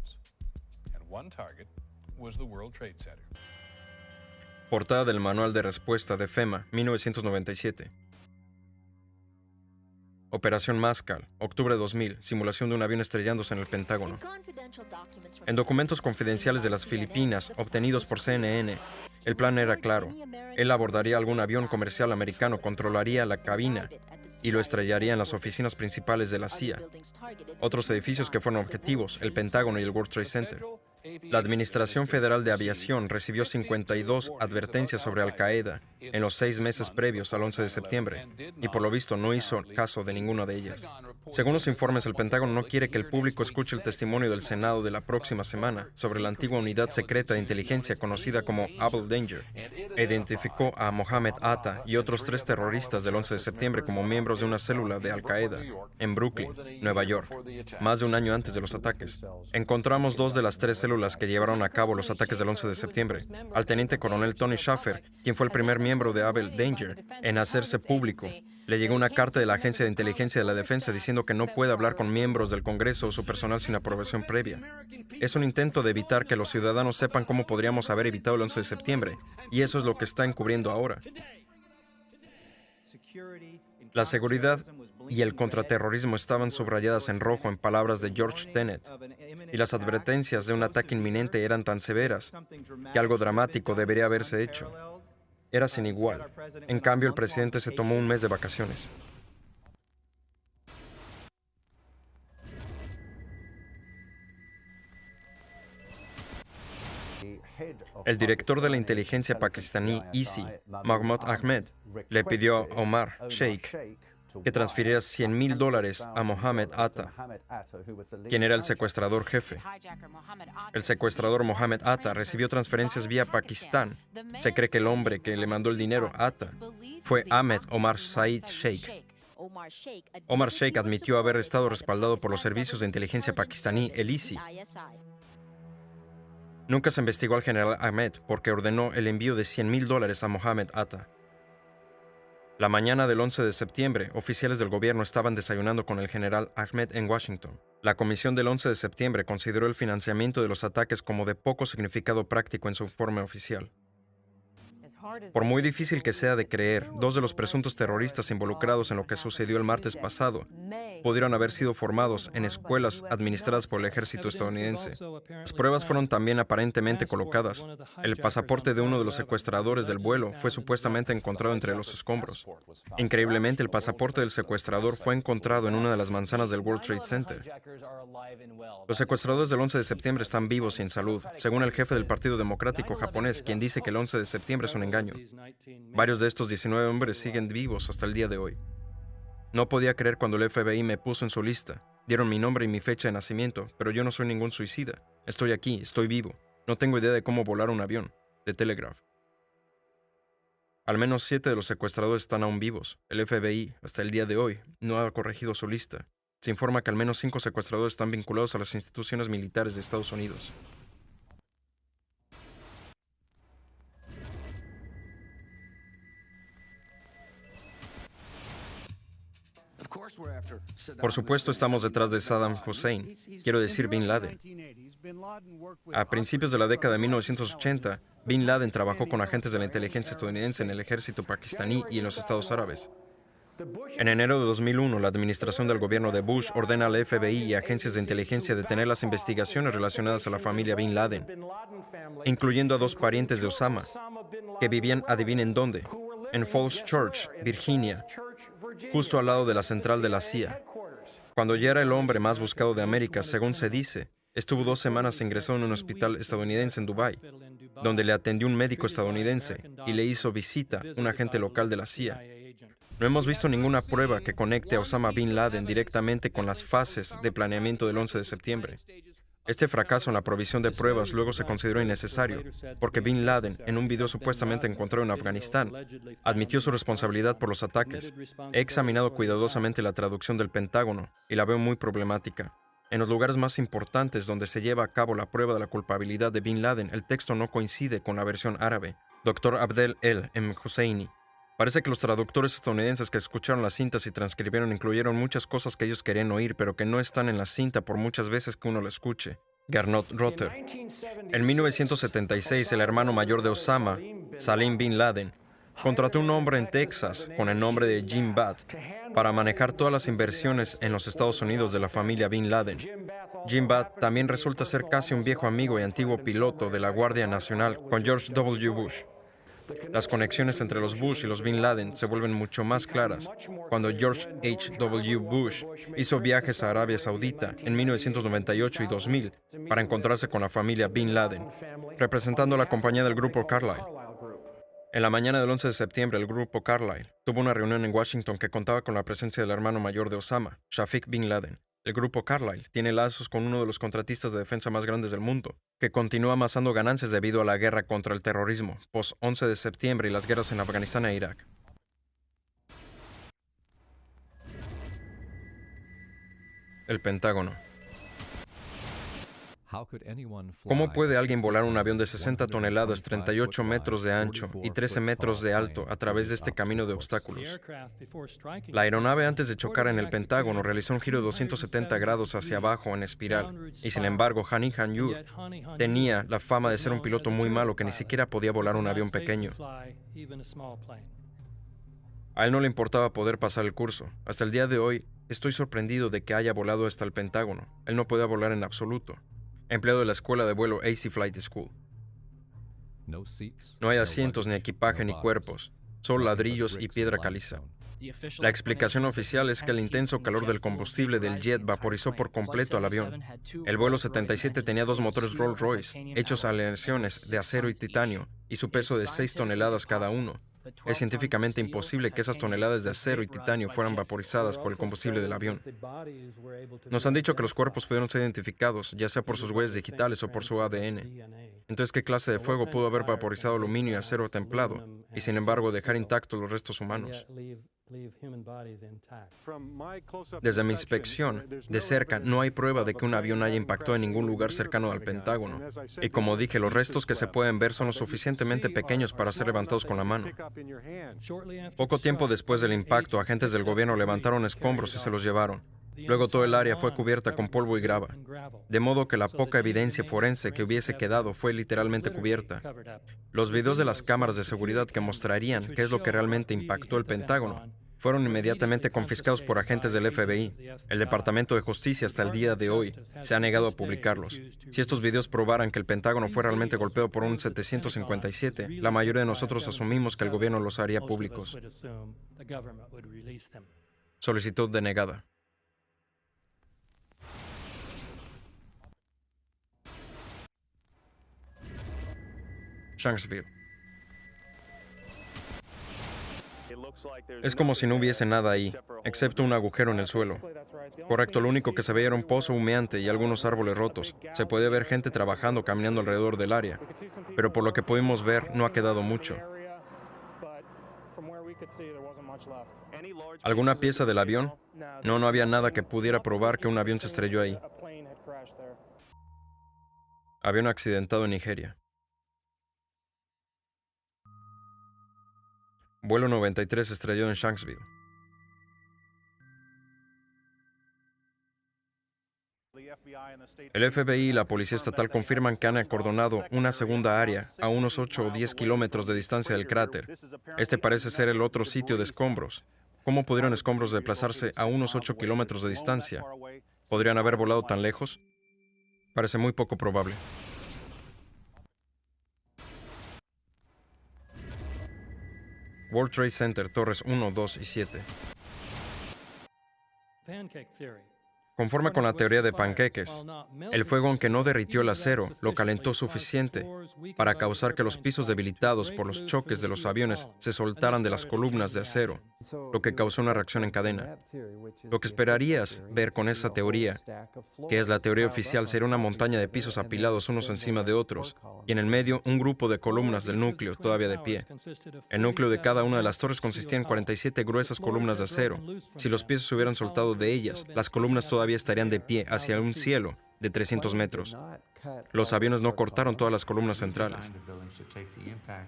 Portada del Manual de Respuesta de FEMA, 1997. Operación Mascal, octubre de 2000, simulación de un avión estrellándose en el Pentágono. En documentos confidenciales de las Filipinas, obtenidos por CNN, el plan era claro. Él abordaría algún avión comercial americano, controlaría la cabina y lo estrellaría en las oficinas principales de la CIA. Otros edificios que fueron objetivos, el Pentágono y el World Trade Center. La Administración Federal de Aviación recibió 52 advertencias sobre Al-Qaeda en los 6 meses previos al 11 de septiembre, y por lo visto no hizo caso de ninguna de ellas. Según los informes, el Pentágono no quiere que el público escuche el testimonio del Senado de la próxima semana sobre la antigua unidad secreta de inteligencia conocida como Able Danger. Identificó a Mohammed Atta y otros 3 terroristas del 11 de septiembre como miembros de una célula de Al-Qaeda en Brooklyn, Nueva York, más de un año antes de los ataques. Encontramos 2 de las 3 células que llevaron a cabo los ataques del 11 de septiembre. Al teniente coronel Tony Shaffer, quien fue el primer miembro de Able Danger en hacerse público, le llegó una carta de la Agencia de Inteligencia de la Defensa diciendo que no puede hablar con miembros del Congreso o su personal sin aprobación previa. Es un intento de evitar que los ciudadanos sepan cómo podríamos haber evitado el 11 de septiembre, y eso es lo que está encubriendo ahora. La seguridad y el contraterrorismo estaban subrayadas en rojo en palabras de George Tenet, y las advertencias de un ataque inminente eran tan severas que algo dramático debería haberse hecho. Era sin igual. En cambio, el presidente se tomó un mes de vacaciones. El director de la inteligencia pakistaní ISI, Mahmoud Ahmed, le pidió a Omar Sheikh que transfiriera $100,000 a Mohammed Atta, quien era el secuestrador jefe. El secuestrador Mohammed Atta recibió transferencias vía Pakistán. Se cree que el hombre que le mandó el dinero a Atta fue Ahmed Omar Said Sheikh. Omar Sheikh admitió haber estado respaldado por los servicios de inteligencia pakistaní, el ISI. Nunca se investigó al general Ahmed porque ordenó el envío de $100,000 a Mohammed Atta. La mañana del 11 de septiembre, oficiales del gobierno estaban desayunando con el general Ahmed en Washington. La comisión del 11 de septiembre consideró el financiamiento de los ataques como de poco significado práctico en su informe oficial. Por muy difícil que sea de creer, 2 de los presuntos terroristas involucrados en lo que sucedió el martes pasado pudieron haber sido formados en escuelas administradas por el ejército estadounidense. Las pruebas fueron también aparentemente colocadas. El pasaporte de uno de los secuestradores del vuelo fue supuestamente encontrado entre los escombros. Increíblemente, el pasaporte del secuestrador fue encontrado en una de las manzanas del World Trade Center. Los secuestradores del 11 de septiembre están vivos y en salud, según el jefe del Partido Democrático japonés, quien dice que el 11 de septiembre es un engaño. Varios de estos 19 hombres siguen vivos hasta el día de hoy. No podía creer cuando el FBI me puso en su lista. Dieron mi nombre y mi fecha de nacimiento, pero yo no soy ningún suicida. Estoy aquí, estoy vivo. No tengo idea de cómo volar un avión. De Telegraph. Al menos 7 de los secuestradores están aún vivos. El FBI, hasta el día de hoy, no ha corregido su lista. Se informa que al menos 5 secuestradores están vinculados a las instituciones militares de Estados Unidos. Por supuesto, estamos detrás de Saddam Hussein, quiero decir Bin Laden. A principios de la década de 1980, Bin Laden trabajó con agentes de la inteligencia estadounidense en el ejército pakistaní y en los Estados Árabes. En enero de 2001, la administración del gobierno de Bush ordena al FBI y agencias de inteligencia detener las investigaciones relacionadas a la familia Bin Laden, incluyendo a 2 parientes de Osama, que vivían, adivinen dónde, en Falls Church, Virginia, justo al lado de la central de la CIA. Cuando ya era el hombre más buscado de América, según se dice, estuvo 2 semanas ingresado en un hospital estadounidense en Dubái, donde le atendió un médico estadounidense y le hizo visita un agente local de la CIA. No hemos visto ninguna prueba que conecte a Osama Bin Laden directamente con las fases de planeamiento del 11 de septiembre. Este fracaso en la provisión de pruebas luego se consideró innecesario, porque Bin Laden, en un video supuestamente encontrado en Afganistán, admitió su responsabilidad por los ataques. He examinado cuidadosamente la traducción del Pentágono y la veo muy problemática. En los lugares más importantes donde se lleva a cabo la prueba de la culpabilidad de Bin Laden, el texto no coincide con la versión árabe. Dr. Abdel El M. Husseini. Parece que los traductores estadounidenses que escucharon las cintas y transcribieron incluyeron muchas cosas que ellos querían oír, pero que no están en la cinta por muchas veces que uno la escuche. Gernot Rother. En 1976, el hermano mayor de Osama, Salim Bin Laden, contrató un hombre en Texas con el nombre de Jim Bath para manejar todas las inversiones en los Estados Unidos de la familia Bin Laden. Jim Bath también resulta ser casi un viejo amigo y antiguo piloto de la Guardia Nacional con George W. Bush. Las conexiones entre los Bush y los Bin Laden se vuelven mucho más claras cuando George H.W. Bush hizo viajes a Arabia Saudita en 1998 y 2000 para encontrarse con la familia Bin Laden, representando a la compañía del grupo Carlyle. En la mañana del 11 de septiembre, el grupo Carlyle tuvo una reunión en Washington que contaba con la presencia del hermano mayor de Osama, Shafiq Bin Laden. El grupo Carlyle tiene lazos con uno de los contratistas de defensa más grandes del mundo, que continúa amasando ganancias debido a la guerra contra el terrorismo, post-11 de septiembre y las guerras en Afganistán e Irak. El Pentágono. ¿Cómo puede alguien volar un avión de 60 toneladas, 38 metros de ancho y 13 metros de alto a través de este camino de obstáculos? La aeronave, antes de chocar en el Pentágono, realizó un giro de 270 grados hacia abajo en espiral, y sin embargo, Hani Hanjour tenía la fama de ser un piloto muy malo que ni siquiera podía volar un avión pequeño. A él no le importaba poder pasar el curso. Hasta el día de hoy, estoy sorprendido de que haya volado hasta el Pentágono. Él no podía volar en absoluto. Empleado de la escuela de vuelo AC Flight School. No hay asientos, ni equipaje, ni cuerpos, solo ladrillos y piedra caliza. La explicación oficial es que el intenso calor del combustible del jet vaporizó por completo al avión. El vuelo 77 tenía dos motores Rolls-Royce, hechos a aleaciones de acero y titanio, y su peso de 6 toneladas cada uno. Es científicamente imposible que esas toneladas de acero y titanio fueran vaporizadas por el combustible del avión. Nos han dicho que los cuerpos pudieron ser identificados, ya sea por sus huellas digitales o por su ADN. Entonces, ¿qué clase de fuego pudo haber vaporizado aluminio y acero templado, y sin embargo dejar intactos los restos humanos? Desde mi inspección de cerca, no hay prueba de que un avión haya impactado en ningún lugar cercano al Pentágono. Y como dije, los restos que se pueden ver son lo suficientemente pequeños para ser levantados con la mano. Poco tiempo después del impacto, agentes del gobierno levantaron escombros y se los llevaron. Luego todo el área fue cubierta con polvo y grava, de modo que la poca evidencia forense que hubiese quedado fue literalmente cubierta. Los videos de las cámaras de seguridad que mostrarían qué es lo que realmente impactó el Pentágono fueron inmediatamente confiscados por agentes del FBI. El Departamento de Justicia hasta el día de hoy se ha negado a publicarlos. Si estos videos probaran que el Pentágono fue realmente golpeado por un 757, la mayoría de nosotros asumimos que el gobierno los haría públicos. Solicitud denegada. Shanksville. Es como si no hubiese nada ahí, excepto un agujero en el suelo. Correcto, lo único que se veía era un pozo humeante y algunos árboles rotos. Se puede ver gente trabajando, caminando alrededor del área, pero por lo que pudimos ver, no ha quedado mucho. ¿Alguna pieza del avión? No había nada que pudiera probar que un avión se estrelló ahí. Avión accidentado en Nigeria. Vuelo 93 estrelló en Shanksville. El FBI y la Policía Estatal confirman que han acordonado una segunda área a unos 8 o 10 kilómetros de distancia del cráter. Este parece ser el otro sitio de escombros. ¿Cómo pudieron escombros desplazarse a unos 8 kilómetros de distancia? ¿Podrían haber volado tan lejos? Parece muy poco probable. World Trade Center, Torres 1, 2 y 7. Conforme con la teoría de panqueques, el fuego, aunque no derritió el acero, lo calentó suficiente para causar que los pisos debilitados por los choques de los aviones se soltaran de las columnas de acero, lo que causó una reacción en cadena. Lo que esperarías ver con esa teoría, que es la teoría oficial, sería una montaña de pisos apilados unos encima de otros, y en el medio un grupo de columnas del núcleo todavía de pie. El núcleo de cada una de las torres consistía en 47 gruesas columnas de acero. Si los pisos se hubieran soltado de ellas, las columnas todavía estarían de pie hacia un cielo de 300 metros. Los aviones no cortaron todas las columnas centrales.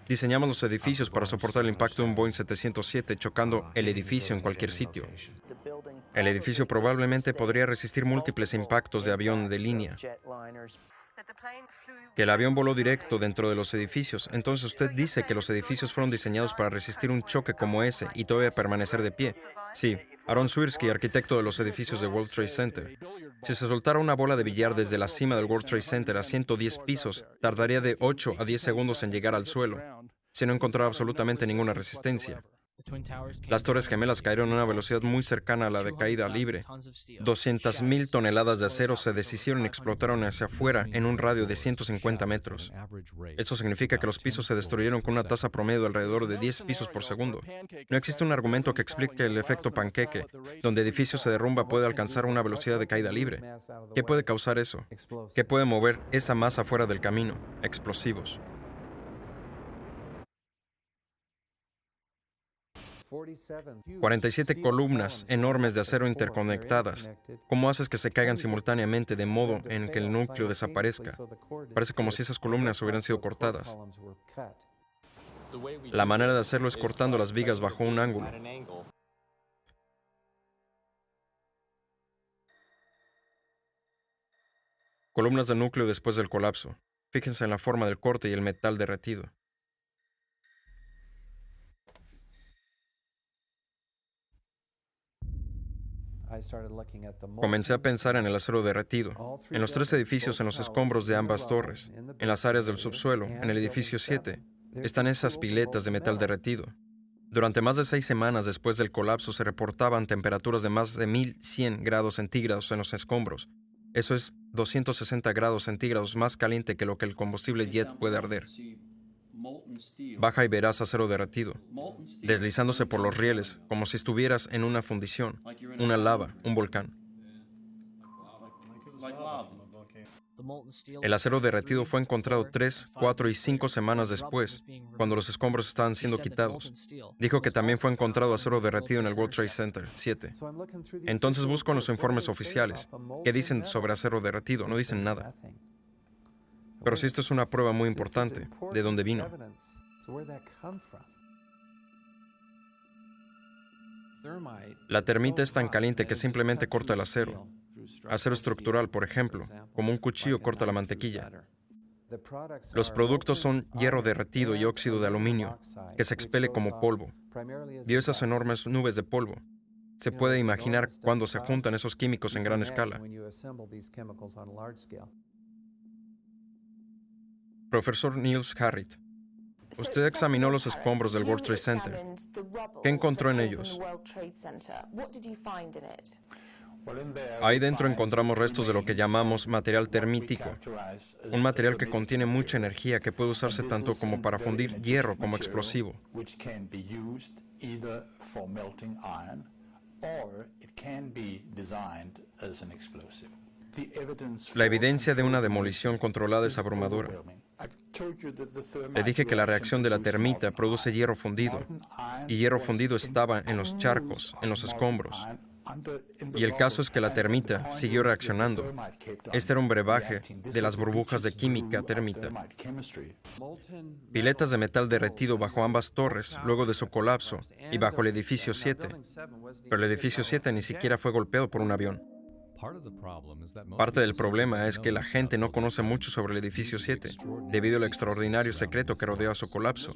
Diseñamos los edificios para soportar el impacto de un Boeing 707 chocando el edificio en cualquier sitio. El edificio probablemente podría resistir múltiples impactos de avión de línea. Que el avión voló directo dentro de los edificios. Entonces usted dice que los edificios fueron diseñados para resistir un choque como ese y todavía permanecer de pie. Sí, Aaron Swirsky, arquitecto de los edificios de World Trade Center. Si se soltara una bola de billar desde la cima del World Trade Center a 110 pisos, tardaría de 8 a 10 segundos en llegar al suelo, si no encontrara absolutamente ninguna resistencia. Las Torres Gemelas cayeron a una velocidad muy cercana a la de caída libre. 200,000 toneladas de acero se deshicieron y explotaron hacia afuera en un radio de 150 metros. Esto significa que los pisos se destruyeron con una tasa promedio de alrededor de 10 pisos por segundo. No existe un argumento que explique el efecto panqueque, donde edificio se derrumba puede alcanzar una velocidad de caída libre. ¿Qué puede causar eso? ¿Qué puede mover esa masa fuera del camino? Explosivos. 47 columnas enormes de acero interconectadas. ¿Cómo haces que se caigan simultáneamente de modo en que el núcleo desaparezca? Parece como si esas columnas hubieran sido cortadas. La manera de hacerlo es cortando las vigas bajo un ángulo. Columnas del núcleo después del colapso. Fíjense en la forma del corte y el metal derretido. Comencé a pensar en el acero derretido, en los 3 edificios en los escombros de ambas torres, en las áreas del subsuelo, en el edificio 7. Están esas piletas de metal derretido. Durante más de 6 semanas después del colapso se reportaban temperaturas de más de 1100 grados centígrados en los escombros. Eso es 260 grados centígrados más caliente que lo que el combustible jet puede arder. Baja y verás acero derretido, deslizándose por los rieles, como si estuvieras en una fundición, una lava, un volcán. El acero derretido fue encontrado 3, 4 y 5 semanas después, cuando los escombros estaban siendo quitados. Dijo que también fue encontrado acero derretido en el World Trade Center 7. Entonces busco en los informes oficiales. ¿Qué dicen sobre acero derretido? No dicen nada. Pero sí, esto es una prueba muy importante de dónde vino. La termita es tan caliente que simplemente corta el acero. Acero estructural, por ejemplo, como un cuchillo corta la mantequilla. Los productos son hierro derretido y óxido de aluminio, que se expele como polvo. Vio esas enormes nubes de polvo. Se puede imaginar cuando se juntan esos químicos en gran escala. Profesor Niels Harrit, usted examinó los escombros del World Trade Center. ¿Qué encontró en ellos? Ahí dentro encontramos restos de lo que llamamos material termítico, un material que contiene mucha energía que puede usarse tanto como para fundir hierro como explosivo. La evidencia de una demolición controlada es abrumadora. Le dije que la reacción de la termita produce hierro fundido, y hierro fundido estaba en los charcos, en los escombros. Y el caso es que la termita siguió reaccionando. Este era un brebaje de las burbujas de química térmica. Piletas de metal derretido bajo ambas torres luego de su colapso y bajo el edificio 7. Pero el edificio 7 ni siquiera fue golpeado por un avión. Parte del problema es que la gente no conoce mucho sobre el edificio 7, debido al extraordinario secreto que rodeó a su colapso.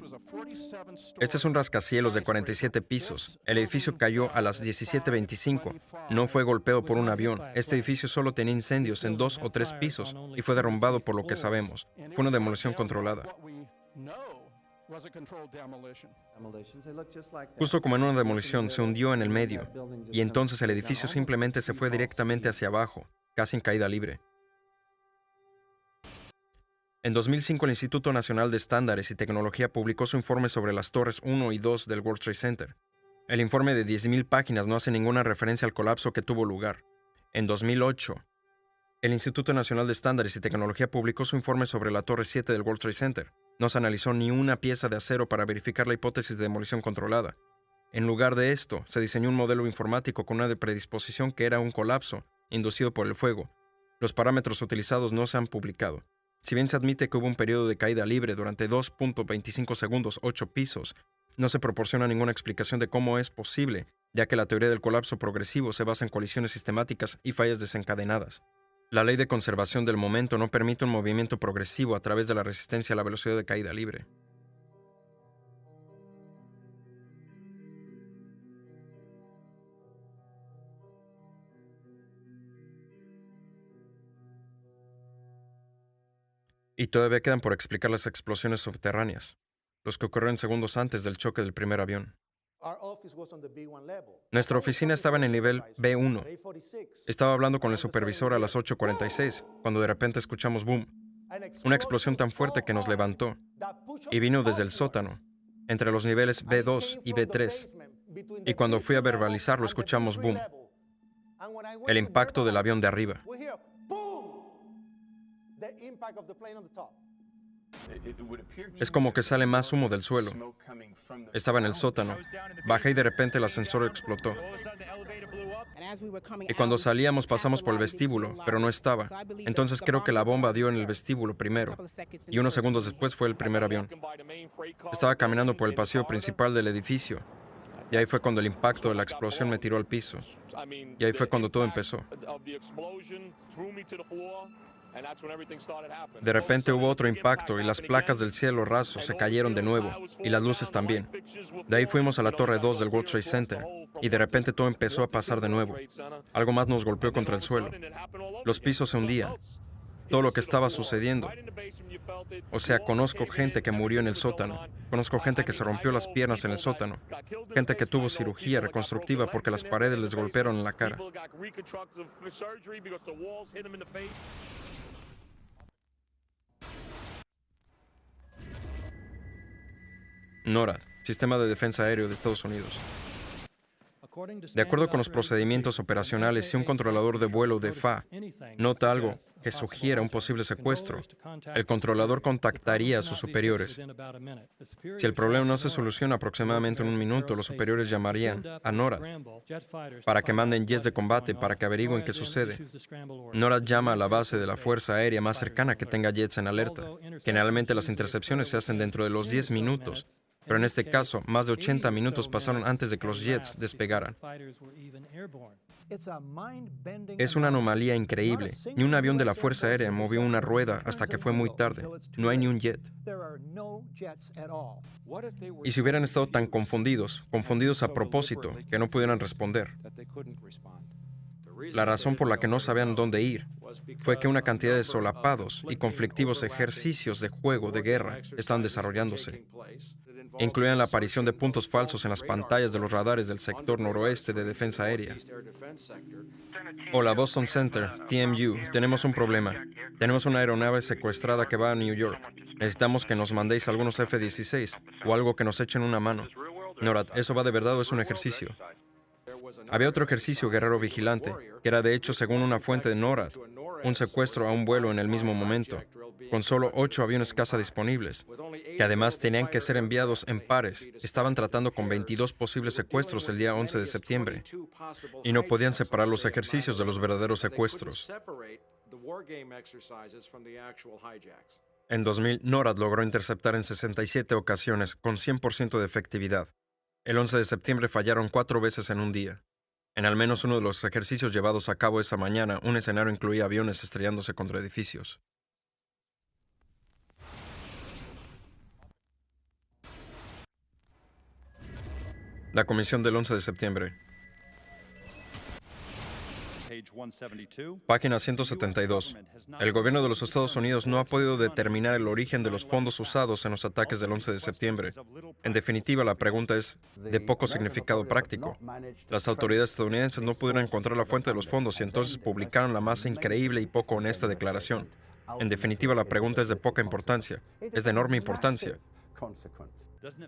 Este es un rascacielos de 47 pisos. El edificio cayó a las 17:25. No fue golpeado por un avión. Este edificio solo tenía incendios en 2 o 3 pisos y fue derrumbado por lo que sabemos. Fue una demolición controlada. Justo como en una demolición, se hundió en el medio, y entonces el edificio simplemente se fue directamente hacia abajo, casi en caída libre. En 2005, el Instituto Nacional de Estándares y Tecnología publicó su informe sobre las torres 1 y 2 del World Trade Center. El informe de 10,000 páginas no hace ninguna referencia al colapso que tuvo lugar. En 2008, el Instituto Nacional de Estándares y Tecnología publicó su informe sobre la Torre 7 del World Trade Center. No se analizó ni una pieza de acero para verificar la hipótesis de demolición controlada. En lugar de esto, se diseñó un modelo informático con una predisposición que era un colapso inducido por el fuego. Los parámetros utilizados no se han publicado. Si bien se admite que hubo un periodo de caída libre durante 2.25 segundos, 8 pisos, no se proporciona ninguna explicación de cómo es posible, ya que la teoría del colapso progresivo se basa en colisiones sistemáticas y fallas desencadenadas. La ley de conservación del momento no permite un movimiento progresivo a través de la resistencia a la velocidad de caída libre. Y todavía quedan por explicar las explosiones subterráneas, los que ocurrieron segundos antes del choque del primer avión. Nuestra oficina estaba en el nivel B1. Estaba hablando con el supervisor a las 8:46, cuando de repente escuchamos boom, una explosión tan fuerte que nos levantó, y vino desde el sótano, entre los niveles B2 y B3. Y cuando fui a verbalizarlo, escuchamos boom, el impacto del avión de arriba. Es como que sale más humo del suelo. Estaba en el sótano. Bajé y de repente el ascensor explotó. Y cuando salíamos pasamos por el vestíbulo, pero no estaba. Entonces creo que la bomba dio en el vestíbulo primero. Y unos segundos después fue el primer avión. Estaba caminando por el pasillo principal del edificio. Y ahí fue cuando el impacto de la explosión me tiró al piso. Y ahí fue cuando todo empezó. De repente hubo otro impacto y las placas del cielo raso se cayeron de nuevo, y las luces también. De ahí fuimos a la Torre 2 del World Trade Center, y de repente todo empezó a pasar de nuevo. Algo más nos golpeó contra el suelo. Los pisos se hundían. Todo lo que estaba sucediendo. O sea, conozco gente que murió en el sótano. Conozco gente que se rompió las piernas en el sótano. Gente que tuvo cirugía reconstructiva porque las paredes les golpearon en la cara. NORAD, Sistema de Defensa Aéreo de Estados Unidos. De acuerdo con los procedimientos operacionales, si un controlador de vuelo de FAA nota algo que sugiera un posible secuestro, el controlador contactaría a sus superiores. Si el problema no se soluciona aproximadamente en un minuto, los superiores llamarían a NORAD para que manden jets de combate para que averigüen qué sucede. NORAD llama a la base de la Fuerza Aérea más cercana que tenga jets en alerta. Generalmente las intercepciones se hacen dentro de los 10 minutos. Pero en este caso, más de 80 minutos pasaron antes de que los jets despegaran. Es una anomalía increíble. Ni un avión de la Fuerza Aérea movió una rueda hasta que fue muy tarde. No hay ni un jet. Y si hubieran estado tan confundidos a propósito, que no pudieran responder. La razón por la que no sabían dónde ir fue que una cantidad de solapados y conflictivos ejercicios de juego de guerra estaban desarrollándose. Incluían la aparición de puntos falsos en las pantallas de los radares del sector noroeste de defensa aérea. Hola, Boston Center, TMU, tenemos un problema. Tenemos una aeronave secuestrada que va a New York. Necesitamos que nos mandéis algunos F-16 o algo que nos echen una mano. NORAD, ¿eso va de verdad o es un ejercicio? Había otro ejercicio guerrero vigilante, que era de hecho, según una fuente de NORAD, un secuestro a un vuelo en el mismo momento, con solo 8 aviones caza disponibles, que además tenían que ser enviados en pares. Estaban tratando con 22 posibles secuestros el día 11 de septiembre, y no podían separar los ejercicios de los verdaderos secuestros. En 2000, NORAD logró interceptar en 67 ocasiones con 100% de efectividad. El 11 de septiembre fallaron 4 veces en un día. En al menos uno de los ejercicios llevados a cabo esa mañana, un escenario incluía aviones estrellándose contra edificios. La comisión del 11 de septiembre. Página 172. El gobierno de los Estados Unidos no ha podido determinar el origen de los fondos usados en los ataques del 11 de septiembre. En definitiva, la pregunta es de poco significado práctico. Las autoridades estadounidenses no pudieron encontrar la fuente de los fondos y entonces publicaron la más increíble y poco honesta declaración. En definitiva, la pregunta es de poca importancia. Es de enorme importancia.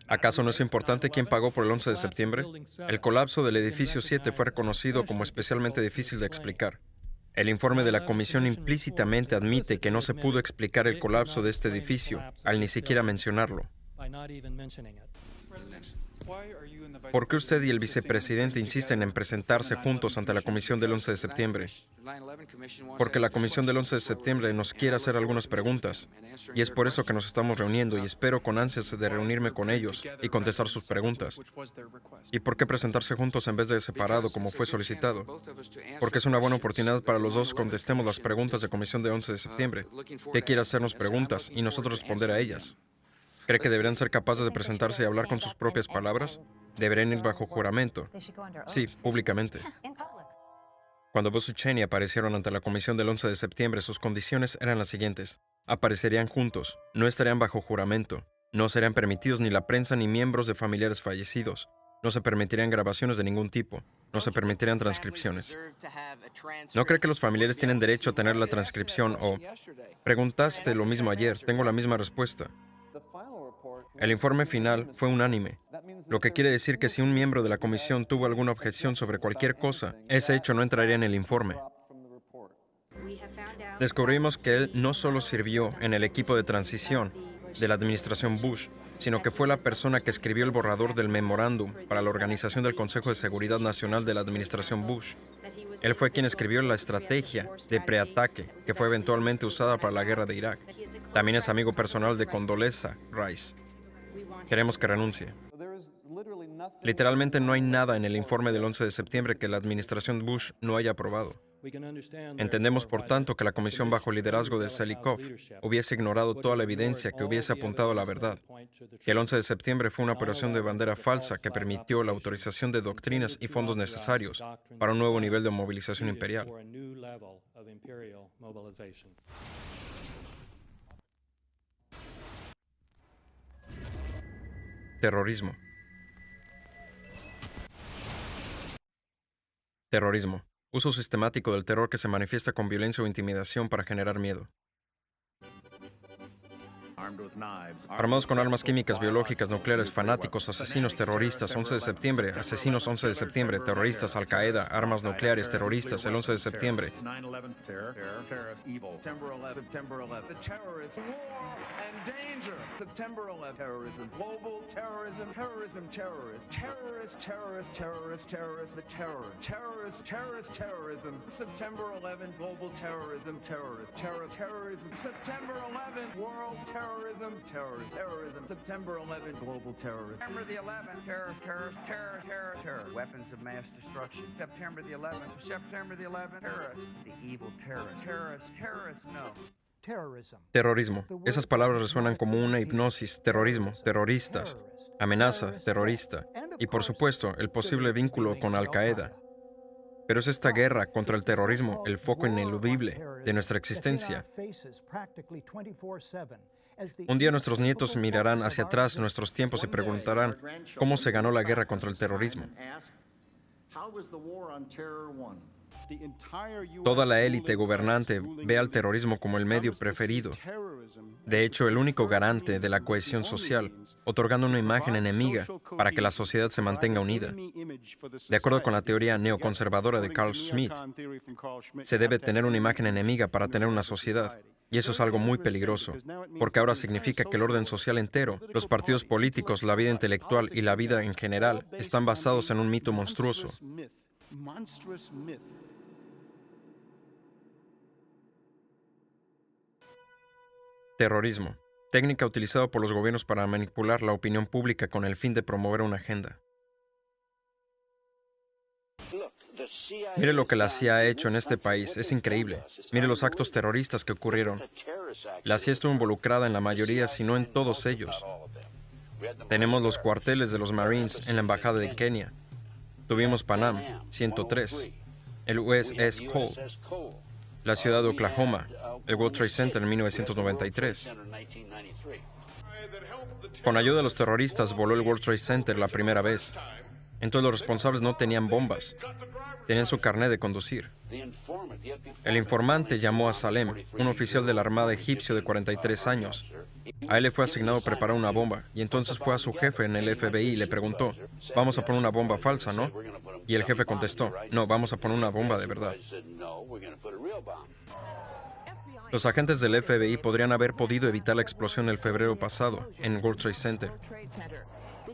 ¿Acaso no es importante quién pagó por el 11 de septiembre? El colapso del edificio 7 fue reconocido como especialmente difícil de explicar. El informe de la comisión implícitamente admite que no se pudo explicar el colapso de este edificio, al ni siquiera mencionarlo. ¿Por qué usted y el vicepresidente insisten en presentarse juntos ante la comisión del 11 de septiembre? Porque la comisión del 11 de septiembre nos quiere hacer algunas preguntas, y es por eso que nos estamos reuniendo y espero con ansias de reunirme con ellos y contestar sus preguntas. ¿Y por qué presentarse juntos en vez de separado como fue solicitado? Porque es una buena oportunidad para los dos contestemos las preguntas de comisión del 11 de septiembre. ¿Qué quiere hacernos preguntas y nosotros responder a ellas? ¿Cree que deberían ser capaces de presentarse y hablar con sus propias palabras? ¿Deberían ir bajo juramento? Sí, públicamente. Cuando Bush y Cheney aparecieron ante la comisión del 11 de septiembre, sus condiciones eran las siguientes. Aparecerían juntos, no estarían bajo juramento, no serían permitidos ni la prensa ni miembros de familiares fallecidos, no se permitirían grabaciones de ningún tipo, no se permitirían transcripciones. ¿No cree que los familiares tienen derecho a tener la transcripción o preguntaste lo mismo ayer, tengo la misma respuesta? El informe final fue unánime, lo que quiere decir que si un miembro de la comisión tuvo alguna objeción sobre cualquier cosa, ese hecho no entraría en el informe. Descubrimos que él no solo sirvió en el equipo de transición de la administración Bush, sino que fue la persona que escribió el borrador del memorándum para la organización del Consejo de Seguridad Nacional de la administración Bush. Él fue quien escribió la estrategia de preataque que fue eventualmente usada para la guerra de Irak. También es amigo personal de Condoleezza Rice. Queremos que renuncie. Literalmente no hay nada en el informe del 11 de septiembre que la administración Bush no haya aprobado. Entendemos, por tanto, que la comisión bajo el liderazgo de Zelikoff hubiese ignorado toda la evidencia que hubiese apuntado a la verdad, que el 11 de septiembre fue una operación de bandera falsa que permitió la autorización de doctrinas y fondos necesarios para un nuevo nivel de movilización imperial. Terrorismo. Terrorismo. Uso sistemático del terror que se manifiesta con violencia o intimidación para generar miedo. Armados con armas químicas, biológicas, nucleares, fanáticos, asesinos, terroristas, 11 de septiembre, asesinos 11 de septiembre, terroristas, Al-Qaeda, armas nucleares, terroristas, el 11 de septiembre. September 11th, global terrorism. September the 11th, terror. Weapons of mass destruction. September the 11th, terrorists. The evil terrorists, no. Terrorismo. Esas palabras resuenan como una hipnosis. Terrorismo, terroristas, amenaza, terrorista. Y por supuesto, el posible vínculo con Al-Qaeda. Pero es esta guerra contra el terrorismo el foco ineludible de nuestra existencia. Un día nuestros nietos mirarán hacia atrás nuestros tiempos y preguntarán cómo se ganó la guerra contra el terrorismo. Toda la élite gobernante ve al terrorismo como el medio preferido. De hecho, el único garante de la cohesión social, otorgando una imagen enemiga para que la sociedad se mantenga unida. De acuerdo con la teoría neoconservadora de Carl Schmitt, se debe tener una imagen enemiga para tener una sociedad. Y eso es algo muy peligroso, porque ahora significa que el orden social entero, los partidos políticos, la vida intelectual y la vida en general están basados en un mito monstruoso. Terrorismo. Técnica utilizada por los gobiernos para manipular la opinión pública con el fin de promover una agenda. Mire lo que la CIA ha hecho en este país, es increíble. Mire los actos terroristas que ocurrieron. La CIA estuvo involucrada en la mayoría, si no en todos ellos. Tenemos los cuarteles de los Marines en la Embajada de Kenia. Tuvimos Panam, 103, el USS Cole, la ciudad de Oklahoma, el World Trade Center en 1993. Con ayuda de los terroristas voló el World Trade Center la primera vez. Entonces los responsables no tenían bombas. Tenían su carnet de conducir. El informante llamó a Salem, un oficial de la Armada egipcio de 43 años. A él le fue asignado preparar una bomba, y entonces fue a su jefe en el FBI y le preguntó, vamos a poner una bomba falsa, ¿no? Y el jefe contestó, no, vamos a poner una bomba de verdad. Los agentes del FBI podrían haber podido evitar la explosión el febrero pasado en World Trade Center.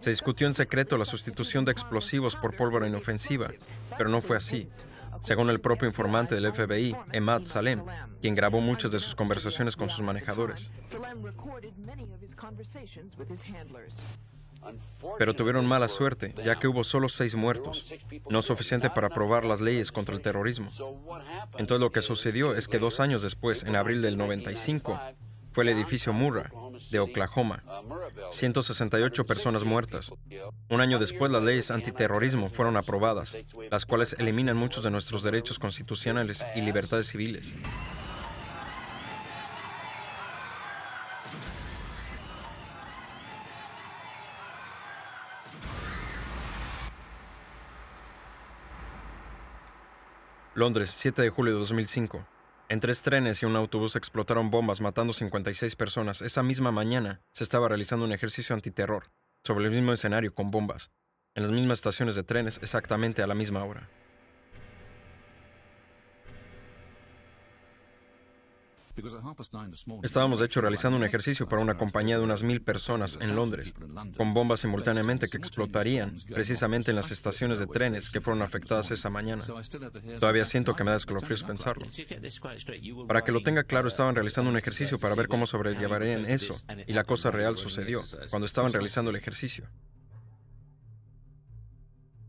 Se discutió en secreto la sustitución de explosivos por pólvora inofensiva, pero no fue así. Según el propio informante del FBI, Emad Salem, quien grabó muchas de sus conversaciones con sus manejadores. Pero tuvieron mala suerte, ya que hubo solo 6 muertos, no suficiente para aprobar las leyes contra el terrorismo. Entonces lo que sucedió es que 2 años después, en abril del 95, fue el edificio Murrah, de Oklahoma. 168 personas muertas. Un año después, las leyes antiterrorismo fueron aprobadas, las cuales eliminan muchos de nuestros derechos constitucionales y libertades civiles. Londres, 7 de julio de 2005. En 3 trenes y un autobús explotaron bombas matando 56 personas. Esa misma mañana se estaba realizando un ejercicio antiterror sobre el mismo escenario con bombas, en las mismas estaciones de trenes exactamente a la misma hora. Estábamos de hecho realizando un ejercicio para una compañía de unas 1000 personas en Londres, con bombas simultáneamente que explotarían precisamente en las estaciones de trenes que fueron afectadas esa mañana. Todavía siento que me da escalofríos pensarlo. Para que lo tenga claro, estaban realizando un ejercicio para ver cómo sobrellevarían eso, y la cosa real sucedió cuando estaban realizando el ejercicio.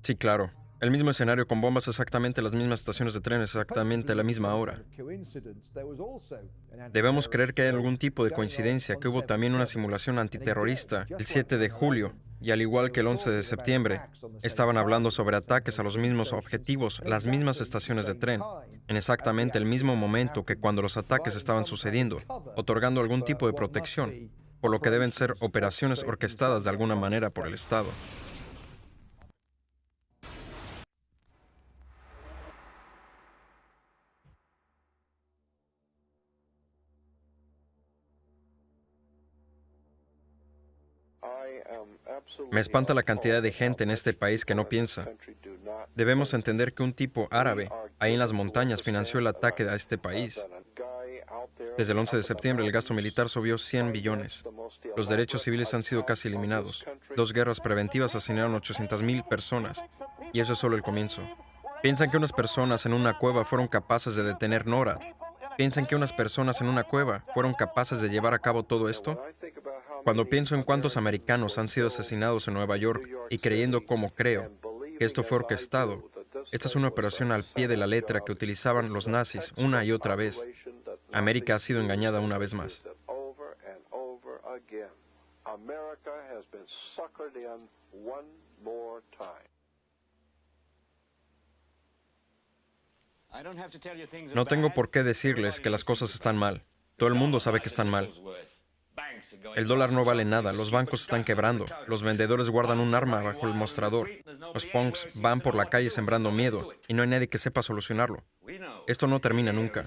Sí, claro. El mismo escenario con bombas, exactamente las mismas estaciones de trenes, exactamente a la misma hora. Debemos creer que hay algún tipo de coincidencia, que hubo también una simulación antiterrorista el 7 de julio, y al igual que el 11 de septiembre, estaban hablando sobre ataques a los mismos objetivos, las mismas estaciones de tren, en exactamente el mismo momento que cuando los ataques estaban sucediendo, otorgando algún tipo de protección, por lo que deben ser operaciones orquestadas de alguna manera por el Estado. Me espanta la cantidad de gente en este país que no piensa. Debemos entender que un tipo árabe, ahí en las montañas, financió el ataque a este país. Desde el 11 de septiembre, el gasto militar subió 100 billones. Los derechos civiles han sido casi eliminados. 2 guerras preventivas asesinaron 800,000 personas. Y eso es solo el comienzo. Piensan que unas personas en una cueva fueron capaces de detener NORAD. Piensan que unas personas en una cueva fueron capaces de llevar a cabo todo esto. Cuando pienso en cuántos americanos han sido asesinados en Nueva York y creyendo como creo que esto fue orquestado, esta es una operación al pie de la letra que utilizaban los nazis una y otra vez. América ha sido engañada una vez más. No tengo por qué decirles que las cosas están mal. Todo el mundo sabe que están mal. El dólar no vale nada, los bancos están quebrando, los vendedores guardan un arma bajo el mostrador, los punks van por la calle sembrando miedo y no hay nadie que sepa solucionarlo. Esto no termina nunca.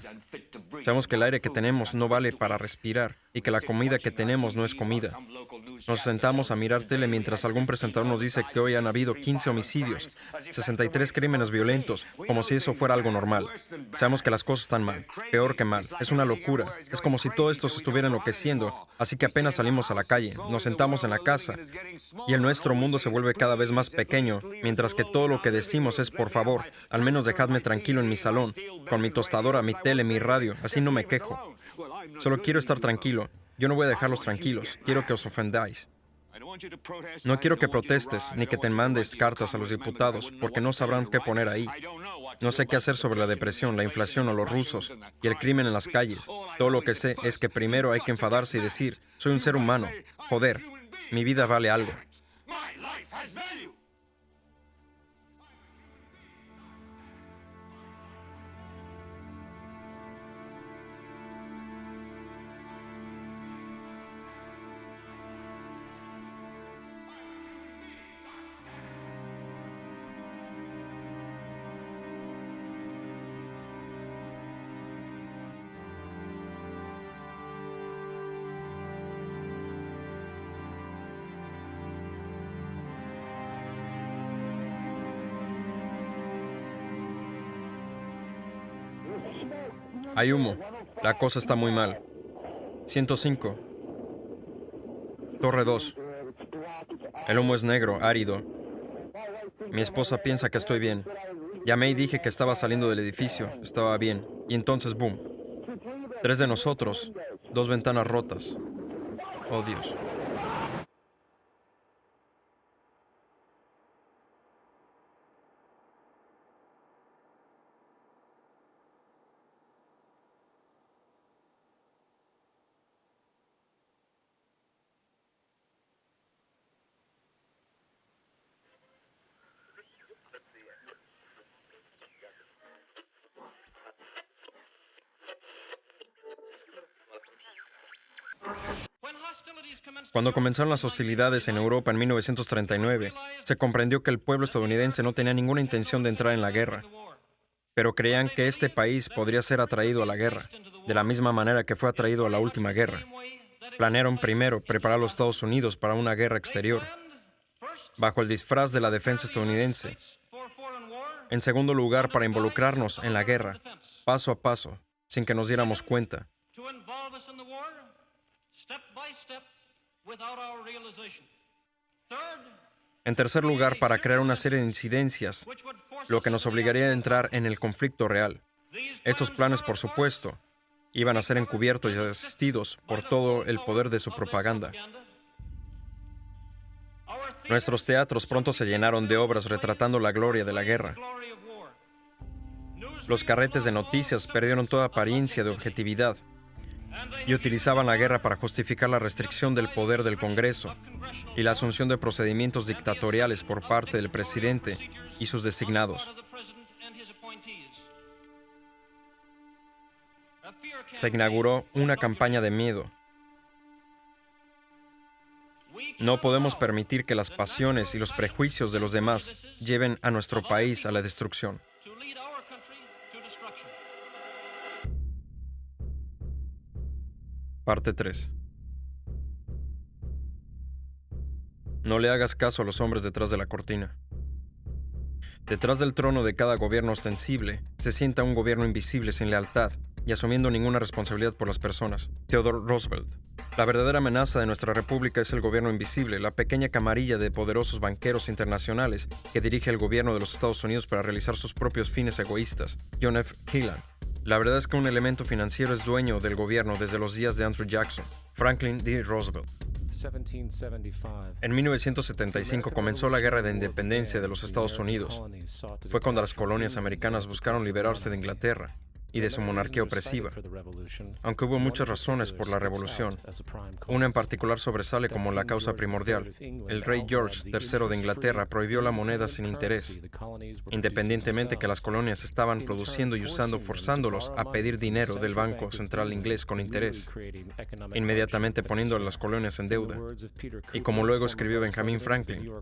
Sabemos que el aire que tenemos no vale para respirar y que la comida que tenemos no es comida. Nos sentamos a mirar tele mientras algún presentador nos dice que hoy han habido 15 homicidios, 63 crímenes violentos, como si eso fuera algo normal. Sabemos que las cosas están mal, peor que mal. Es una locura. Es como si todo esto se estuviera enloqueciendo, así que apenas salimos a la calle, nos sentamos en la casa y el nuestro mundo se vuelve cada vez más pequeño, mientras que todo lo que decimos es, por favor, al menos dejadme tranquilo en mi salón, con mi tostadora, mi tele, mi radio, así no me quejo. Solo quiero estar tranquilo. Yo no voy a dejarlos tranquilos. Quiero que os ofendáis. No quiero que protestes ni que te mandes cartas a los diputados, porque no sabrán qué poner ahí. No sé qué hacer sobre la depresión, la inflación o los rusos y el crimen en las calles. Todo lo que sé es que primero hay que enfadarse y decir, soy un ser humano. Joder, mi vida vale algo. Hay humo. La cosa está muy mal. 105. Torre 2. El humo es negro, árido. Mi esposa piensa que estoy bien. Llamé y dije que estaba saliendo del edificio, estaba bien. Y entonces, boom. 3 de nosotros, 2 ventanas rotas. Oh, Dios. Cuando comenzaron las hostilidades en Europa en 1939, se comprendió que el pueblo estadounidense no tenía ninguna intención de entrar en la guerra, pero creían que este país podría ser atraído a la guerra, de la misma manera que fue atraído a la última guerra. Planearon primero preparar a los Estados Unidos para una guerra exterior, bajo el disfraz de la defensa estadounidense. En segundo lugar, para involucrarnos en la guerra, paso a paso, sin que nos diéramos cuenta. En tercer lugar, para crear una serie de incidencias, lo que nos obligaría a entrar en el conflicto real. Estos planes, por supuesto, iban a ser encubiertos y asistidos por todo el poder de su propaganda. Nuestros teatros pronto se llenaron de obras retratando la gloria de la guerra. Los carretes de noticias perdieron toda apariencia de objetividad y utilizaban la guerra para justificar la restricción del poder del Congreso y la asunción de procedimientos dictatoriales por parte del presidente y sus designados. Se inauguró una campaña de miedo. No podemos permitir que las pasiones y los prejuicios de los demás lleven a nuestro país a la destrucción. Parte 3. No le hagas caso a los hombres detrás de la cortina. Detrás del trono de cada gobierno ostensible se sienta un gobierno invisible sin lealtad y asumiendo ninguna responsabilidad por las personas. Theodore Roosevelt. La verdadera amenaza de nuestra república es el gobierno invisible, la pequeña camarilla de poderosos banqueros internacionales que dirige el gobierno de los Estados Unidos para realizar sus propios fines egoístas. John F. Keyland. La verdad es que un elemento financiero es dueño del gobierno desde los días de Andrew Jackson. Franklin D. Roosevelt. En 1975 comenzó la Guerra de Independencia de los Estados Unidos. Fue cuando las colonias americanas buscaron liberarse de Inglaterra y de su monarquía opresiva, aunque hubo muchas razones por la revolución. Una en particular sobresale como la causa primordial. El rey George III de Inglaterra prohibió la moneda sin interés, independientemente que las colonias estaban produciendo y usando, forzándolos a pedir dinero del Banco Central inglés con interés, inmediatamente poniendo a las colonias en deuda. Y como luego escribió Benjamin Franklin,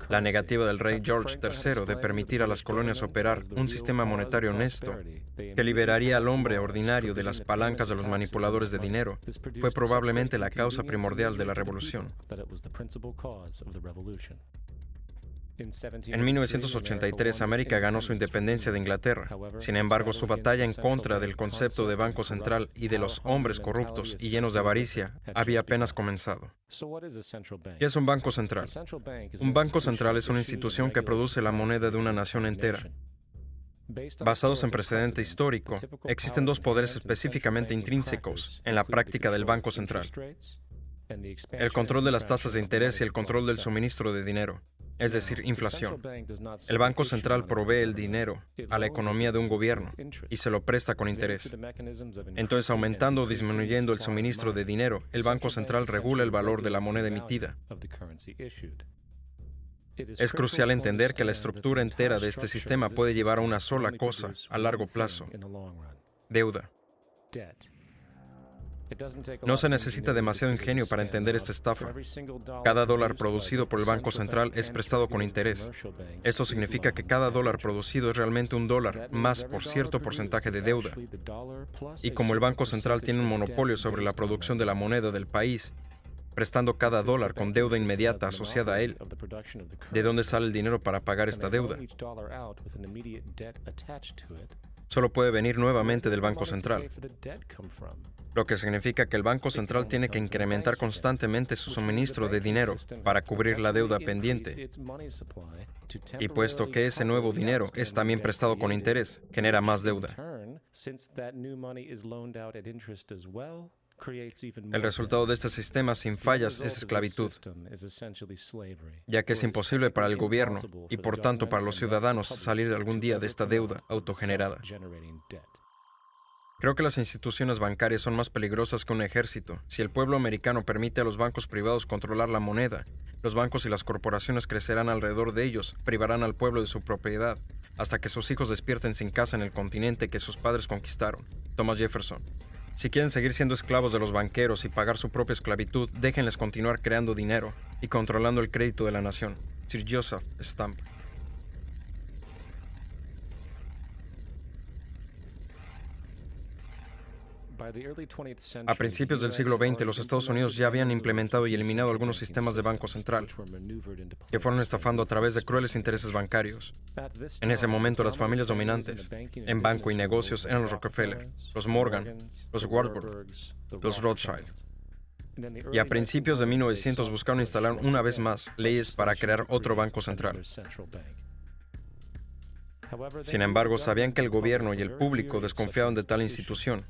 la negativa del rey George III de permitir a las colonias operar un sistema monetario honesto que liberaría al hombre ordinario de las palancas de los manipuladores de dinero fue probablemente la causa primordial de la revolución. En 1983, América ganó su independencia de Inglaterra. Sin embargo, su batalla en contra del concepto de Banco Central y de los hombres corruptos y llenos de avaricia había apenas comenzado. ¿Qué es un banco central? Un banco central es una institución que produce la moneda de una nación entera. Basados en precedente histórico, existen dos poderes específicamente intrínsecos en la práctica del Banco Central: el control de las tasas de interés y el control del suministro de dinero, es decir, inflación. El Banco Central provee el dinero a la economía de un gobierno y se lo presta con interés. Entonces, aumentando o disminuyendo el suministro de dinero, el Banco Central regula el valor de la moneda emitida. Es crucial entender que la estructura entera de este sistema puede llevar a una sola cosa a largo plazo: deuda. No se necesita demasiado ingenio para entender esta estafa. Cada dólar producido por el Banco Central es prestado con interés. Esto significa que cada dólar producido es realmente un dólar más por cierto porcentaje de deuda. Y como el Banco Central tiene un monopolio sobre la producción de la moneda del país, prestando cada dólar con deuda inmediata asociada a él, ¿de dónde sale el dinero para pagar esta deuda? solo puede venir nuevamente del Banco Central, lo que significa que el Banco Central tiene que incrementar constantemente su suministro de dinero para cubrir la deuda pendiente. Y puesto que ese nuevo dinero es también prestado con interés, genera más deuda. El resultado de este sistema sin fallas es esclavitud, ya que es imposible para el gobierno y por tanto para los ciudadanos salir algún día de esta deuda autogenerada. Creo que las instituciones bancarias son más peligrosas que un ejército. Si el pueblo americano permite a los bancos privados controlar la moneda, los bancos y las corporaciones crecerán alrededor de ellos, privarán al pueblo de su propiedad, hasta que sus hijos despierten sin casa en el continente que sus padres conquistaron. Thomas Jefferson. Si quieren seguir siendo esclavos de los banqueros y pagar su propia esclavitud, déjenles continuar creando dinero y controlando el crédito de la nación. Sir Joseph Stamp. A principios del siglo XX, los Estados Unidos ya habían implementado y eliminado algunos sistemas de banco central, que fueron estafando a través de crueles intereses bancarios. En ese momento, las familias dominantes en banco y negocios eran los Rockefeller, los Morgan, los Warburg, los Rothschild. Y a principios de 1900 buscaron instalar una vez más leyes para crear otro banco central. Sin embargo, sabían que el gobierno y el público desconfiaban de tal institución,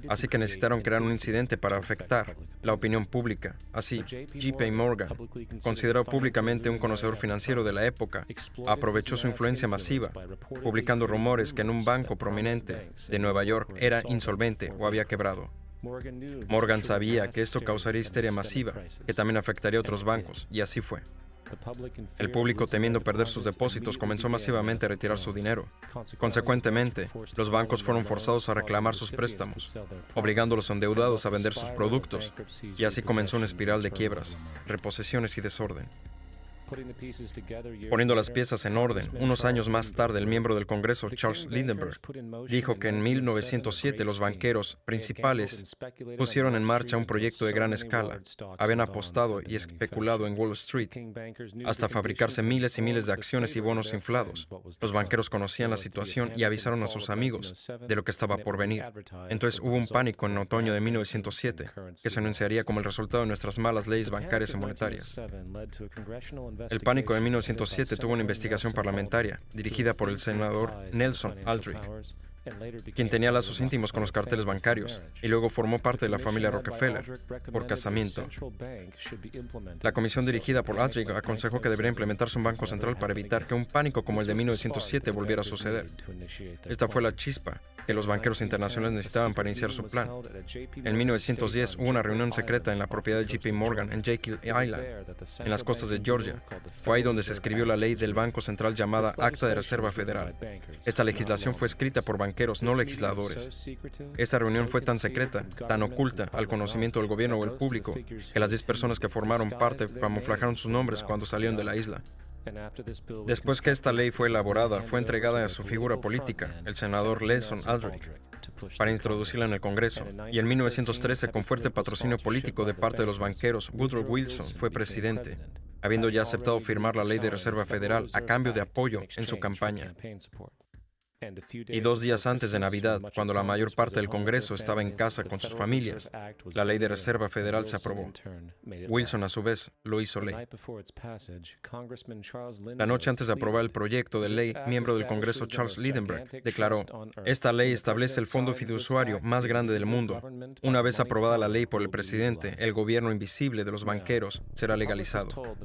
así que necesitaron crear un incidente para afectar la opinión pública. Así, J.P. Morgan, considerado públicamente un conocedor financiero de la época, aprovechó su influencia masiva, publicando rumores que en un banco prominente de Nueva York era insolvente o había quebrado. Morgan sabía que esto causaría histeria masiva, que también afectaría a otros bancos, y así fue. El público, temiendo perder sus depósitos, comenzó masivamente a retirar su dinero. Consecuentemente, los bancos fueron forzados a reclamar sus préstamos, obligando a los endeudados a vender sus productos, y así comenzó una espiral de quiebras, reposiciones y desorden. Poniendo las piezas en orden, unos años más tarde, el miembro del Congreso, Charles Lindbergh, dijo que en 1907 los banqueros principales pusieron en marcha un proyecto de gran escala. Habían apostado y especulado en Wall Street hasta fabricarse miles y miles de acciones y bonos inflados. Los banqueros conocían la situación y avisaron a sus amigos de lo que estaba por venir. Entonces hubo un pánico en otoño de 1907 que se anunciaría como el resultado de nuestras malas leyes bancarias y monetarias. El pánico de 1907 tuvo una investigación parlamentaria dirigida por el senador Nelson Aldrich, quien tenía lazos íntimos con los carteles bancarios y luego formó parte de la familia Rockefeller por casamiento. La comisión dirigida por Aldrich aconsejó que debería implementarse un banco central para evitar que un pánico como el de 1907 volviera a suceder. Esta fue la chispa que los banqueros internacionales necesitaban para iniciar su plan. En 1910 hubo una reunión secreta en la propiedad de J.P. Morgan en Jekyll Island, en las costas de Georgia. Fue ahí donde se escribió la ley del Banco Central llamada Acta de Reserva Federal. Esta legislación fue escrita por banqueros, no legisladores. Esta reunión fue tan secreta, tan oculta al conocimiento del gobierno o el público, que las 10 personas que formaron parte camuflajaron sus nombres cuando salieron de la isla. Después que esta ley fue elaborada, fue entregada a su figura política, el senador Nelson Aldrich, para introducirla en el Congreso. Y en 1913, con fuerte patrocinio político de parte de los banqueros, Woodrow Wilson fue presidente, habiendo ya aceptado firmar la Ley de Reserva Federal a cambio de apoyo en su campaña. Y 2 días antes de Navidad, cuando la mayor parte del Congreso estaba en casa con sus familias, la Ley de Reserva Federal se aprobó. Wilson, a su vez, lo hizo ley. La noche antes de aprobar el proyecto de ley, miembro del Congreso Charles Lindbergh declaró: "Esta ley establece el fondo fiduciario más grande del mundo. Una vez aprobada la ley por el presidente, el gobierno invisible de los banqueros será legalizado".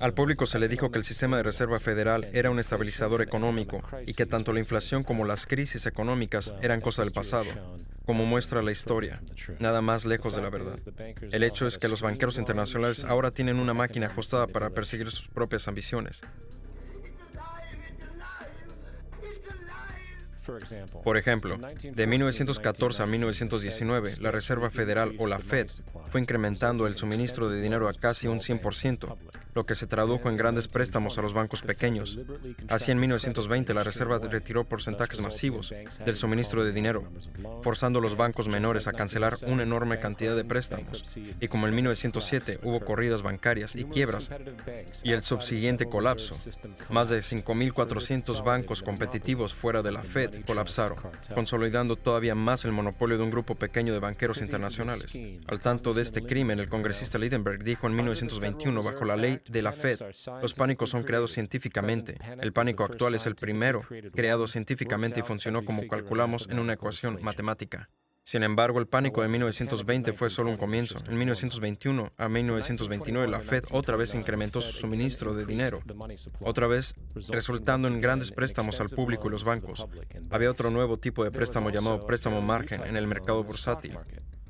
Al público se le dijo que el sistema de reserva federal era un estabilizador económico y que tanto la inflación como las crisis económicas eran cosa del pasado, como muestra la historia, nada más lejos de la verdad. El hecho es que los banqueros internacionales ahora tienen una máquina ajustada para perseguir sus propias ambiciones. Por ejemplo, de 1914 a 1919, la Reserva Federal o la Fed fue incrementando el suministro de dinero a casi un 100%, lo que se tradujo en grandes préstamos a los bancos pequeños. Así, en 1920, la Reserva retiró porcentajes masivos del suministro de dinero, forzando a los bancos menores a cancelar una enorme cantidad de préstamos. Y como en 1907 hubo corridas bancarias y quiebras y el subsiguiente colapso, más de 5.400 bancos competitivos fuera de la Fed colapsaron, consolidando todavía más el monopolio de un grupo pequeño de banqueros internacionales. Al tanto de este crimen, el congresista Lidenberg dijo en 1921, bajo la ley de la Fed, los pánicos son creados científicamente. El pánico actual es el primero creado científicamente y funcionó como calculamos en una ecuación matemática. Sin embargo, el pánico de 1920 fue solo un comienzo. En 1921 a 1929, la Fed otra vez incrementó su suministro de dinero, otra vez resultando en grandes préstamos al público y los bancos. Había otro nuevo tipo de préstamo llamado préstamo margen en el mercado bursátil.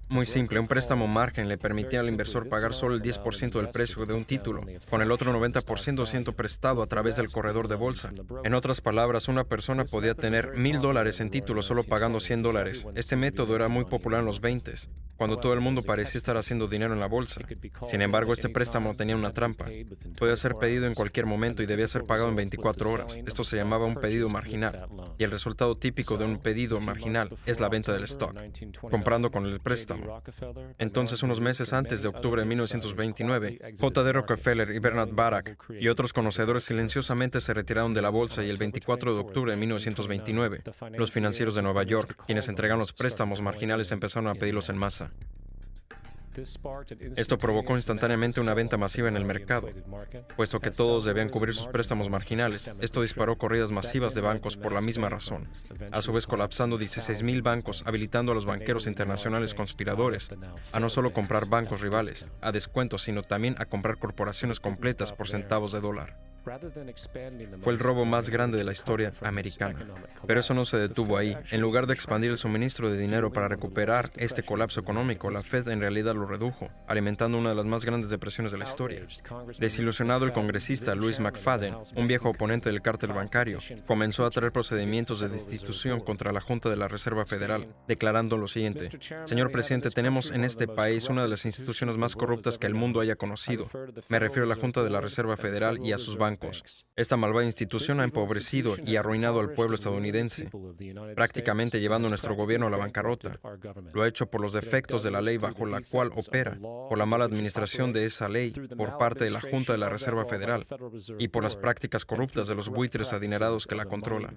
Muy simple, un préstamo margen le permitía al inversor pagar solo el 10% del precio de un título, con el otro 90% siendo prestado a través del corredor de bolsa. En otras palabras, una persona podía tener $1,000 en títulos solo pagando $100. Este método era muy popular en los 20s, cuando todo el mundo parecía estar haciendo dinero en la bolsa. Sin embargo, este préstamo tenía una trampa. Podía ser pedido en cualquier momento y debía ser pagado en 24 horas. Esto se llamaba un pedido marginal, y el resultado típico de un pedido marginal es la venta del stock, comprando con el préstamo. Entonces, unos meses antes de octubre de 1929, J.D. Rockefeller y Bernard Barak y otros conocedores silenciosamente se retiraron de la bolsa y el 24 de octubre de 1929, los financieros de Nueva York, quienes entregaron los préstamos marginales, empezaron a pedirlos en masa. Esto provocó instantáneamente una venta masiva en el mercado, puesto que todos debían cubrir sus préstamos marginales. Esto disparó corridas masivas de bancos por la misma razón, a su vez colapsando 16,000 bancos, habilitando a los banqueros internacionales conspiradores a no solo comprar bancos rivales a descuentos, sino también a comprar corporaciones completas por centavos de dólar. Fue el robo más grande de la historia americana. Pero eso no se detuvo ahí. En lugar de expandir el suministro de dinero para recuperar este colapso económico, la Fed en realidad lo redujo, alimentando una de las más grandes depresiones de la historia. Desilusionado, el congresista Louis McFadden, un viejo oponente del cártel bancario, comenzó a traer procedimientos de destitución contra la Junta de la Reserva Federal, declarando lo siguiente: Señor presidente, tenemos en este país una de las instituciones más corruptas que el mundo haya conocido. Me refiero a la Junta de la Reserva Federal y a sus bancos. Esta malvada institución ha empobrecido y arruinado al pueblo estadounidense, prácticamente llevando a nuestro gobierno a la bancarrota. Lo ha hecho por los defectos de la ley bajo la cual opera, por la mala administración de esa ley por parte de la Junta de la Reserva Federal y por las prácticas corruptas de los buitres adinerados que la controlan.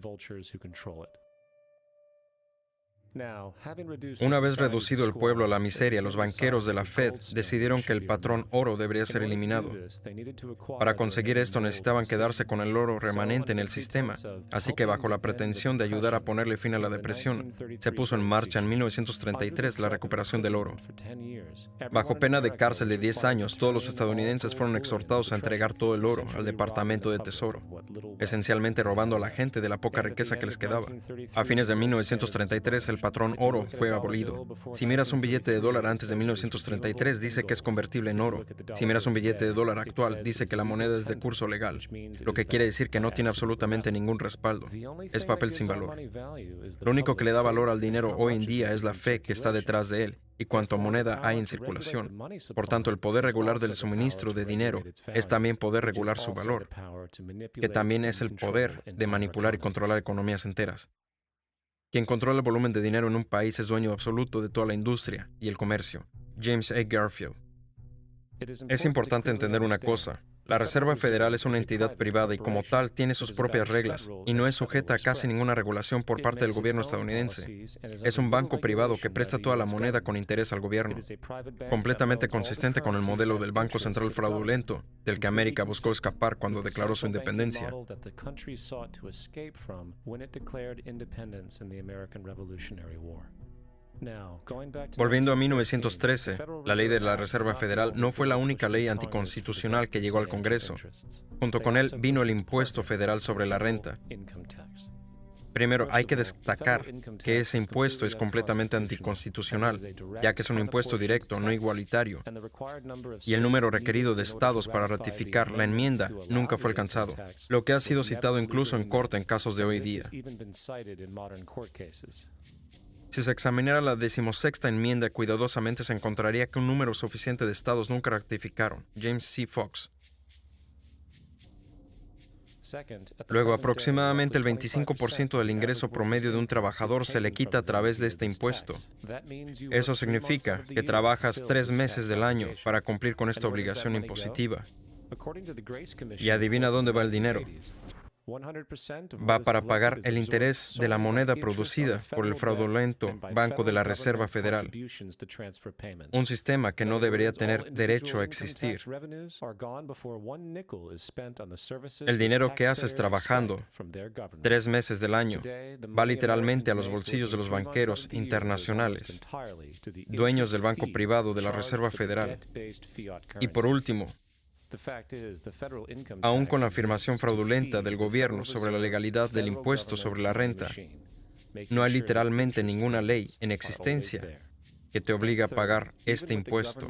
Una vez reducido el pueblo a la miseria, los banqueros de la Fed decidieron que el patrón oro debería ser eliminado. Para conseguir esto necesitaban quedarse con el oro remanente en el sistema, así que bajo la pretensión de ayudar a ponerle fin a la depresión, se puso en marcha en 1933 la recuperación del oro. Bajo pena de cárcel de 10 años, todos los estadounidenses fueron exhortados a entregar todo el oro al Departamento de Tesoro, esencialmente robando a la gente de la poca riqueza que les quedaba. A fines de 1933, el patrón oro fue abolido. Si miras un billete de dólar antes de 1933, dice que es convertible en oro. Si miras un billete de dólar actual, dice que la moneda es de curso legal, lo que quiere decir que no tiene absolutamente ningún respaldo. Es papel sin valor. Lo único que le da valor al dinero hoy en día es la fe que está detrás de él y cuánta moneda hay en circulación. Por tanto, el poder regular del suministro de dinero es también poder regular su valor, que también es el poder de manipular y controlar economías enteras. Quien controla el volumen de dinero en un país es dueño absoluto de toda la industria y el comercio. James A. Garfield. Es importante entender una cosa. La Reserva Federal es una entidad privada y como tal tiene sus propias reglas y no es sujeta a casi ninguna regulación por parte del gobierno estadounidense. Es un banco privado que presta toda la moneda con interés al gobierno, completamente consistente con el modelo del Banco Central fraudulento del que América buscó escapar cuando declaró su independencia. Volviendo a 1913, la ley de la Reserva Federal no fue la única ley anticonstitucional que llegó al Congreso. Junto con él vino el impuesto federal sobre la renta. Primero, hay que destacar que ese impuesto es completamente anticonstitucional, ya que es un impuesto directo, no igualitario, y el número requerido de estados para ratificar la enmienda nunca fue alcanzado, lo que ha sido citado incluso en corte en casos de hoy día. Si se examinara la 16ª enmienda cuidadosamente, se encontraría que un número suficiente de estados nunca ratificaron. James C. Fox. Luego, aproximadamente el 25% del ingreso promedio de un trabajador se le quita a través de este impuesto. Eso significa que trabajas 3 meses del año para cumplir con esta obligación impositiva. Y adivina dónde va el dinero. Va para pagar el interés de la moneda producida por el fraudulento Banco de la Reserva Federal, un sistema que no debería tener derecho a existir. El dinero que haces trabajando 3 meses del año va literalmente a los bolsillos de los banqueros internacionales, dueños del banco privado de la Reserva Federal. Y por último, aún con la afirmación fraudulenta del gobierno sobre la legalidad del impuesto sobre la renta, no hay literalmente ninguna ley en existencia que te obligue a pagar este impuesto.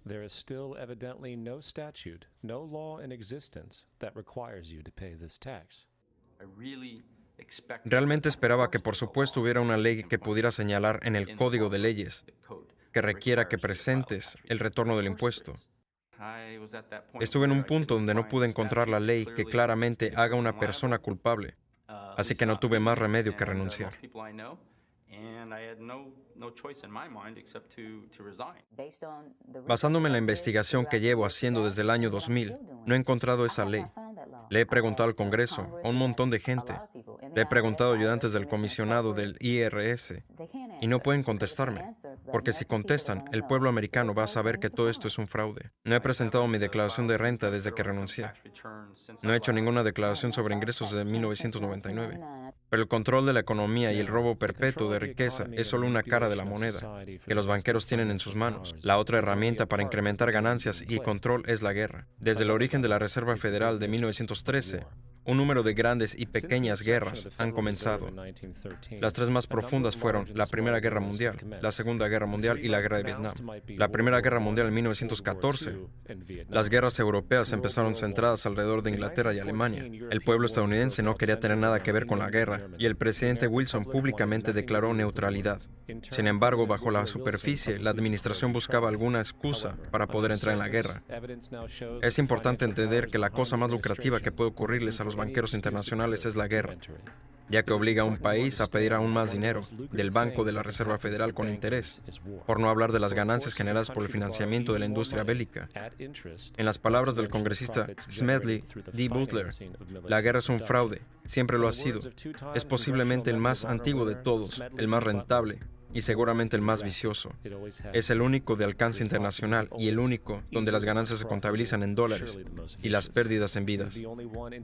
There is still evidently no statute, no law in existence that requires you to pay this tax. Realmente esperaba que por supuesto hubiera una ley que pudiera señalar en el Código de Leyes que requiera que presentes el retorno del impuesto. Estuve en un punto donde no pude encontrar la ley que claramente haga a una persona culpable, así que no tuve más remedio que renunciar. Basándome en la investigación que llevo haciendo desde el año 2000, no he encontrado esa ley. Le he preguntado al Congreso, a un montón de gente. Le he preguntado a ayudantes del comisionado del IRS y no pueden contestarme, porque si contestan, el pueblo americano va a saber que todo esto es un fraude. No he presentado mi declaración de renta desde que renuncié. No he hecho ninguna declaración sobre ingresos desde 1999. Pero el control de la economía y el robo perpetuo de riqueza es solo una cara de la moneda que los banqueros tienen en sus manos. La otra herramienta para incrementar ganancias y control es la guerra. Desde el origen de la Reserva Federal de 1913, un número de grandes y pequeñas guerras han comenzado. Las 3 más profundas fueron la Primera Guerra Mundial, la Segunda Guerra Mundial y la Guerra de Vietnam. La Primera Guerra Mundial en 1914. Las guerras europeas empezaron centradas alrededor de Inglaterra y Alemania. El pueblo estadounidense no quería tener nada que ver con la guerra y el presidente Wilson públicamente declaró neutralidad. Sin embargo, bajo la superficie, la administración buscaba alguna excusa para poder entrar en la guerra. Es importante entender que la cosa más lucrativa que puede ocurrirles a los banqueros internacionales es la guerra, ya que obliga a un país a pedir aún más dinero del Banco de la Reserva Federal con interés, por no hablar de las ganancias generadas por el financiamiento de la industria bélica. En las palabras del congresista Smedley D. Butler, la guerra es un fraude, siempre lo ha sido. Es posiblemente el más antiguo de todos, el más rentable y seguramente el más vicioso. Es el único de alcance internacional y el único donde las ganancias se contabilizan en dólares y las pérdidas en vidas.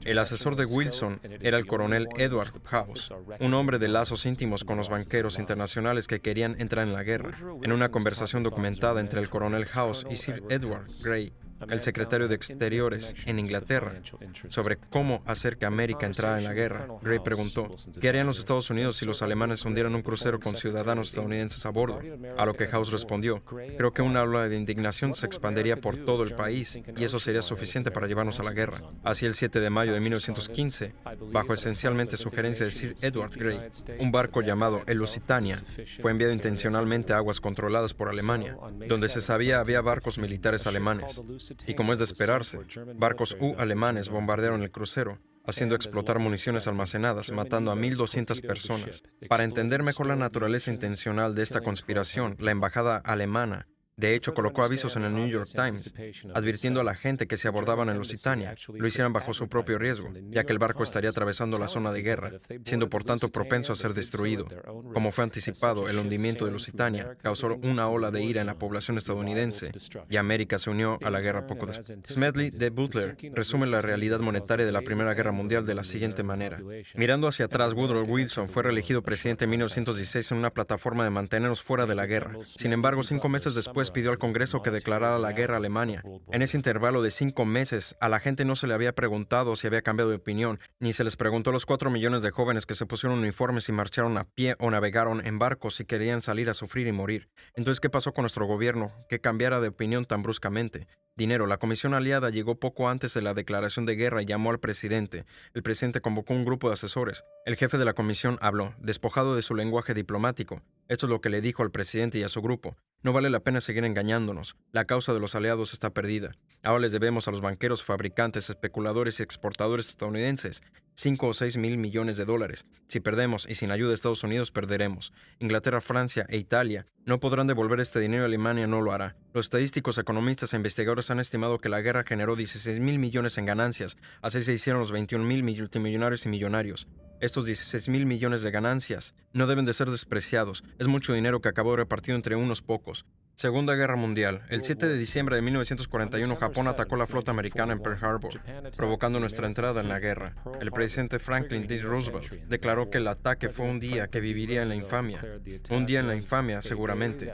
El asesor de Wilson era el coronel Edward House, un hombre de lazos íntimos con los banqueros internacionales que querían entrar en la guerra. En una conversación documentada entre el coronel House y Sir Edward Grey, el secretario de Exteriores en Inglaterra, sobre cómo hacer que América entrara en la guerra, Gray preguntó, ¿qué harían los Estados Unidos si los alemanes hundieran un crucero con ciudadanos estadounidenses a bordo? A lo que House respondió, creo que una ola de indignación se expandiría por todo el país y eso sería suficiente para llevarnos a la guerra. Así el 7 de mayo de 1915, bajo esencialmente sugerencia de Sir Edward Grey, un barco llamado el Lusitania fue enviado intencionalmente a aguas controladas por Alemania, donde se sabía había barcos militares alemanes. Y como es de esperarse, barcos alemanes bombardearon el crucero, haciendo explotar municiones almacenadas, matando a 1.200 personas. Para entender mejor la naturaleza intencional de esta conspiración, la embajada alemana de hecho, colocó avisos en el New York Times, advirtiendo a la gente que si abordaban el Lusitania, lo hicieran bajo su propio riesgo, ya que el barco estaría atravesando la zona de guerra, siendo por tanto propenso a ser destruido. Como fue anticipado, el hundimiento de Lusitania causó una ola de ira en la población estadounidense, y América se unió a la guerra poco después. Smedley D. Butler resume la realidad monetaria de la Primera Guerra Mundial de la siguiente manera. Mirando hacia atrás, Woodrow Wilson fue reelegido presidente en 1916 en una plataforma de mantenernos fuera de la guerra. Sin embargo, 5 meses después pidió al Congreso que declarara la guerra a Alemania. En ese intervalo de 5 meses, a la gente no se le había preguntado si había cambiado de opinión, ni se les preguntó a los 4 millones de jóvenes que se pusieron uniformes y marcharon a pie o navegaron en barcos si querían salir a sufrir y morir. Entonces, ¿qué pasó con nuestro gobierno que cambiara de opinión tan bruscamente? Dinero. La Comisión Aliada llegó poco antes de la declaración de guerra y llamó al presidente. El presidente convocó un grupo de asesores. El jefe de la comisión habló, despojado de su lenguaje diplomático. Esto es lo que le dijo al presidente y a su grupo. No vale la pena seguir engañándonos. La causa de los aliados está perdida. Ahora les debemos a los banqueros, fabricantes, especuladores y exportadores estadounidenses 5 o 6 mil millones de dólares. Si perdemos y sin ayuda de Estados Unidos, perderemos. Inglaterra, Francia e Italia no podrán devolver este dinero y Alemania no lo hará. Los estadísticos, economistas e investigadores han estimado que la guerra generó 16 mil millones en ganancias. Así se hicieron los 21 mil multimillonarios y millonarios. Estos 16 mil millones de ganancias no deben de ser despreciados. Es mucho dinero que acabó repartido entre unos pocos. Segunda Guerra Mundial. El 7 de diciembre de 1941, Japón atacó la flota americana en Pearl Harbor, provocando nuestra entrada en la guerra. El presidente Franklin D. Roosevelt declaró que el ataque fue un día que viviría en la infamia. Un día en la infamia, seguramente,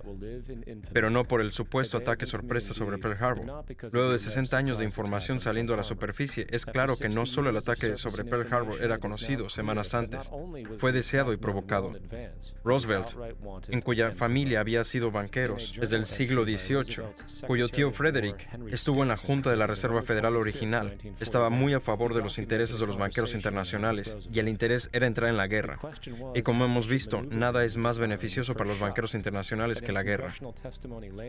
pero no por el supuesto ataque sorpresa sobre Pearl Harbor. Luego de 60 años de información saliendo a la superficie, es claro que no solo el ataque sobre Pearl Harbor era conocido semanas antes, fue deseado y provocado. Roosevelt, en cuya familia había sido banqueros desde el siglo XVIII, cuyo tío Frederick estuvo en la Junta de la Reserva Federal original, estaba muy a favor de los intereses de los banqueros internacionales y el interés era entrar en la guerra. Y como hemos visto, nada es más beneficioso para los banqueros internacionales que la guerra.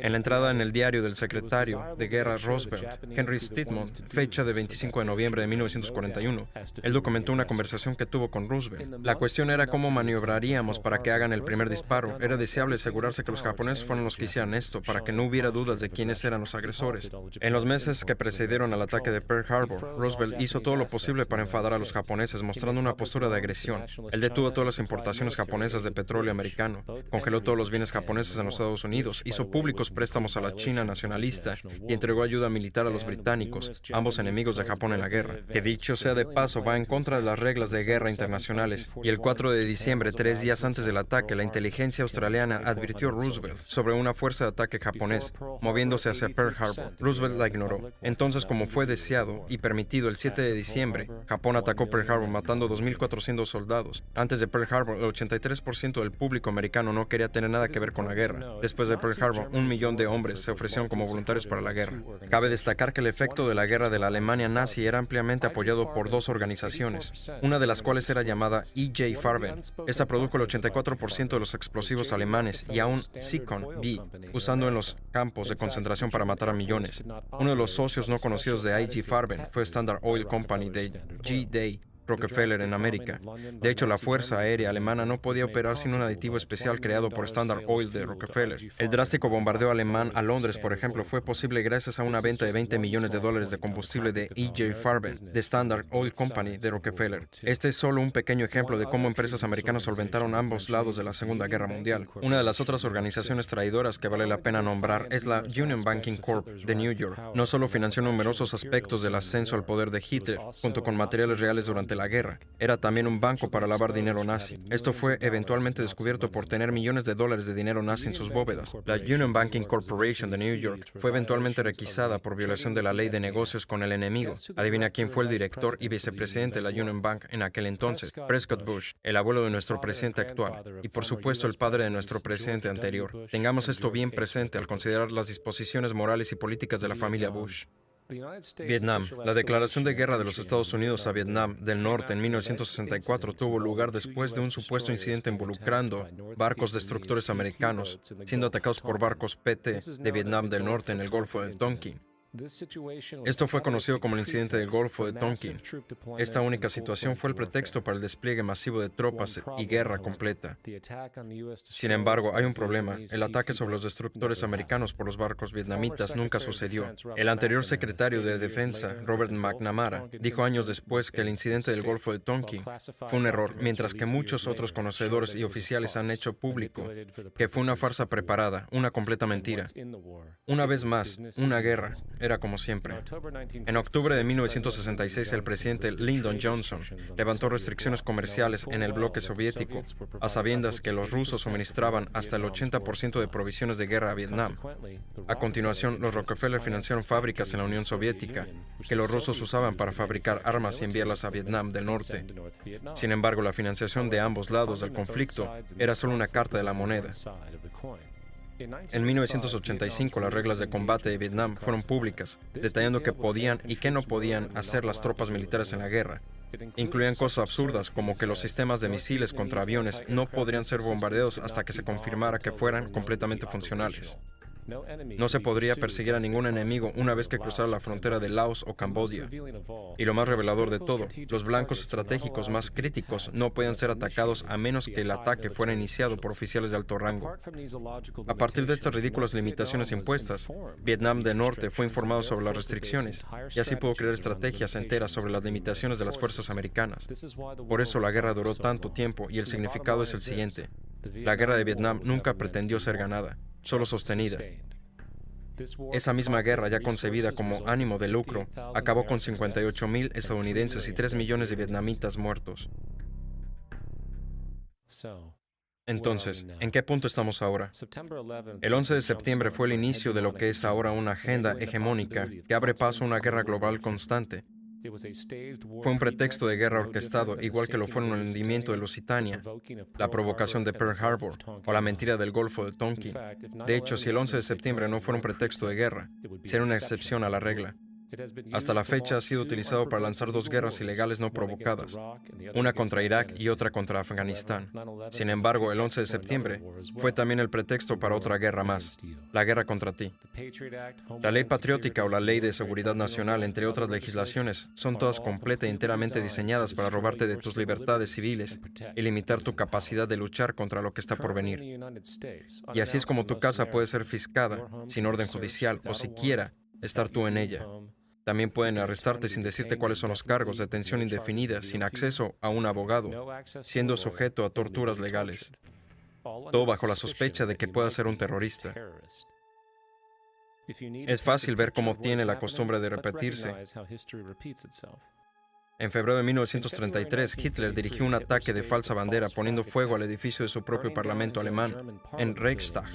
En la entrada en el diario del secretario de Guerra Roosevelt, Henry Stedman, fecha de 25 de noviembre de 1941, él documentó una conversación que tuvo con Roosevelt. La cuestión era cómo maniobraríamos para que hagan el primer disparo. Era deseable asegurarse que los japoneses fueran los que hicieran esto, para que no hubiera dudas de quiénes eran los agresores. En los meses que precedieron al ataque de Pearl Harbor, Roosevelt hizo todo lo posible para enfadar a los japoneses, mostrando una postura de agresión. Él detuvo todas las importaciones japonesas de petróleo americano, congeló todos los bienes japoneses en los Estados Unidos, hizo públicos préstamos a la China nacionalista y entregó ayuda militar a los británicos, ambos enemigos de Japón en la guerra, que dicho sea de paso va en contra de las reglas de guerra internacionales. Y el 4 de diciembre, 3 días antes del ataque, la inteligencia australiana advirtió a Roosevelt sobre una fuerza de ataque japonés moviéndose hacia Pearl Harbor. Roosevelt la ignoró. Entonces, como fue deseado y permitido, el 7 de diciembre, Japón atacó Pearl Harbor matando 2.400 soldados. Antes de Pearl Harbor, el 83% del público americano no quería tener nada que ver con la guerra. Después de Pearl Harbor, 1 millón de hombres se ofrecieron como voluntarios para la guerra. Cabe destacar que el efecto de la guerra de la Alemania nazi era ampliamente apoyado por dos organizaciones, una de las cuales era llamada E.J. Farben. Esta produjo el 84% de los explosivos alemanes y aún Zyklon B, usando en los campos de concentración para matar a millones. Uno de los socios no conocidos de I.G. Farben fue Standard Oil Company de G. Rockefeller en América. De hecho, la Fuerza Aérea Alemana no podía operar sin un aditivo especial creado por Standard Oil de Rockefeller. El drástico bombardeo alemán a Londres, por ejemplo, fue posible gracias a una venta de $20 millones de combustible de E.J. Farben, de Standard Oil Company de Rockefeller. Este es solo un pequeño ejemplo de cómo empresas americanas solventaron ambos lados de la Segunda Guerra Mundial. Una de las otras organizaciones traidoras que vale la pena nombrar es la Union Banking Corp de New York. No solo financió numerosos aspectos del ascenso al poder de Hitler, junto con materiales reales durante la guerra, era también un banco para lavar dinero nazi. Esto fue eventualmente descubierto por tener millones de dólares de dinero nazi en sus bóvedas. La Union Banking Corporation de New York fue eventualmente requisada por violación de la ley de negocios con el enemigo. Adivina quién fue el director y vicepresidente de la Union Bank en aquel entonces. Prescott Bush, el abuelo de nuestro presidente actual, y por supuesto el padre de nuestro presidente anterior. Tengamos esto bien presente al considerar las disposiciones morales y políticas de la familia Bush. Vietnam. La declaración de guerra de los Estados Unidos a Vietnam del Norte en 1964 tuvo lugar después de un supuesto incidente involucrando barcos destructores americanos siendo atacados por barcos PT de Vietnam del Norte en el Golfo de Tonkin. Esto fue conocido como el incidente del Golfo de Tonkin. Esta única situación fue el pretexto para el despliegue masivo de tropas y guerra completa. Sin embargo, hay un problema. El ataque sobre los destructores americanos por los barcos vietnamitas nunca sucedió. El anterior secretario de Defensa, Robert McNamara, dijo años después que el incidente del Golfo de Tonkin fue un error, mientras que muchos otros conocedores y oficiales han hecho público que fue una farsa preparada, una completa mentira. Una vez más, una guerra. Era como siempre. En octubre de 1966, el presidente Lyndon Johnson levantó restricciones comerciales en el bloque soviético, a sabiendas que los rusos suministraban hasta el 80% de provisiones de guerra a Vietnam. A continuación, los Rockefeller financiaron fábricas en la Unión Soviética, que los rusos usaban para fabricar armas y enviarlas a Vietnam del Norte. Sin embargo, la financiación de ambos lados del conflicto era solo una carta de la moneda. En 1985, las reglas de combate de Vietnam fueron públicas, detallando qué podían y qué no podían hacer las tropas militares en la guerra. Incluían cosas absurdas como que los sistemas de misiles contra aviones no podrían ser bombardeados hasta que se confirmara que fueran completamente funcionales. No se podría perseguir a ningún enemigo una vez que cruzara la frontera de Laos o Camboya. Y lo más revelador de todo, los blancos estratégicos más críticos no podían ser atacados a menos que el ataque fuera iniciado por oficiales de alto rango. A partir de estas ridículas limitaciones impuestas, Vietnam del Norte fue informado sobre las restricciones y así pudo crear estrategias enteras sobre las limitaciones de las fuerzas americanas. Por eso la guerra duró tanto tiempo y el significado es el siguiente. La guerra de Vietnam nunca pretendió ser ganada, solo sostenida. Esa misma guerra, ya concebida como ánimo de lucro, acabó con 58,000 estadounidenses y 3 millones de vietnamitas muertos. Entonces, ¿en qué punto estamos ahora? El 11 de septiembre fue el inicio de lo que es ahora una agenda hegemónica que abre paso a una guerra global constante. Fue un pretexto de guerra orquestado, igual que lo fueron el hundimiento de Lusitania, la provocación de Pearl Harbor o la mentira del Golfo de Tonkin. De hecho, si el 11 de septiembre no fuera un pretexto de guerra, sería una excepción a la regla. Hasta la fecha ha sido utilizado para lanzar 2 guerras ilegales no provocadas, una contra Irak y otra contra Afganistán. Sin embargo, el 11 de septiembre fue también el pretexto para otra guerra más, la guerra contra ti. La ley patriótica o la ley de seguridad nacional, entre otras legislaciones, son todas completa y enteramente diseñadas para robarte de tus libertades civiles y limitar tu capacidad de luchar contra lo que está por venir. Y así es como tu casa puede ser fiscada sin orden judicial o siquiera estar tú en ella. También pueden arrestarte sin decirte cuáles son los cargos, detención indefinida, sin acceso a un abogado, siendo sujeto a torturas legales. Todo bajo la sospecha de que pueda ser un terrorista. Es fácil ver cómo tiene la costumbre de repetirse. En febrero de 1933, Hitler dirigió un ataque de falsa bandera poniendo fuego al edificio de su propio parlamento alemán, en Reichstag,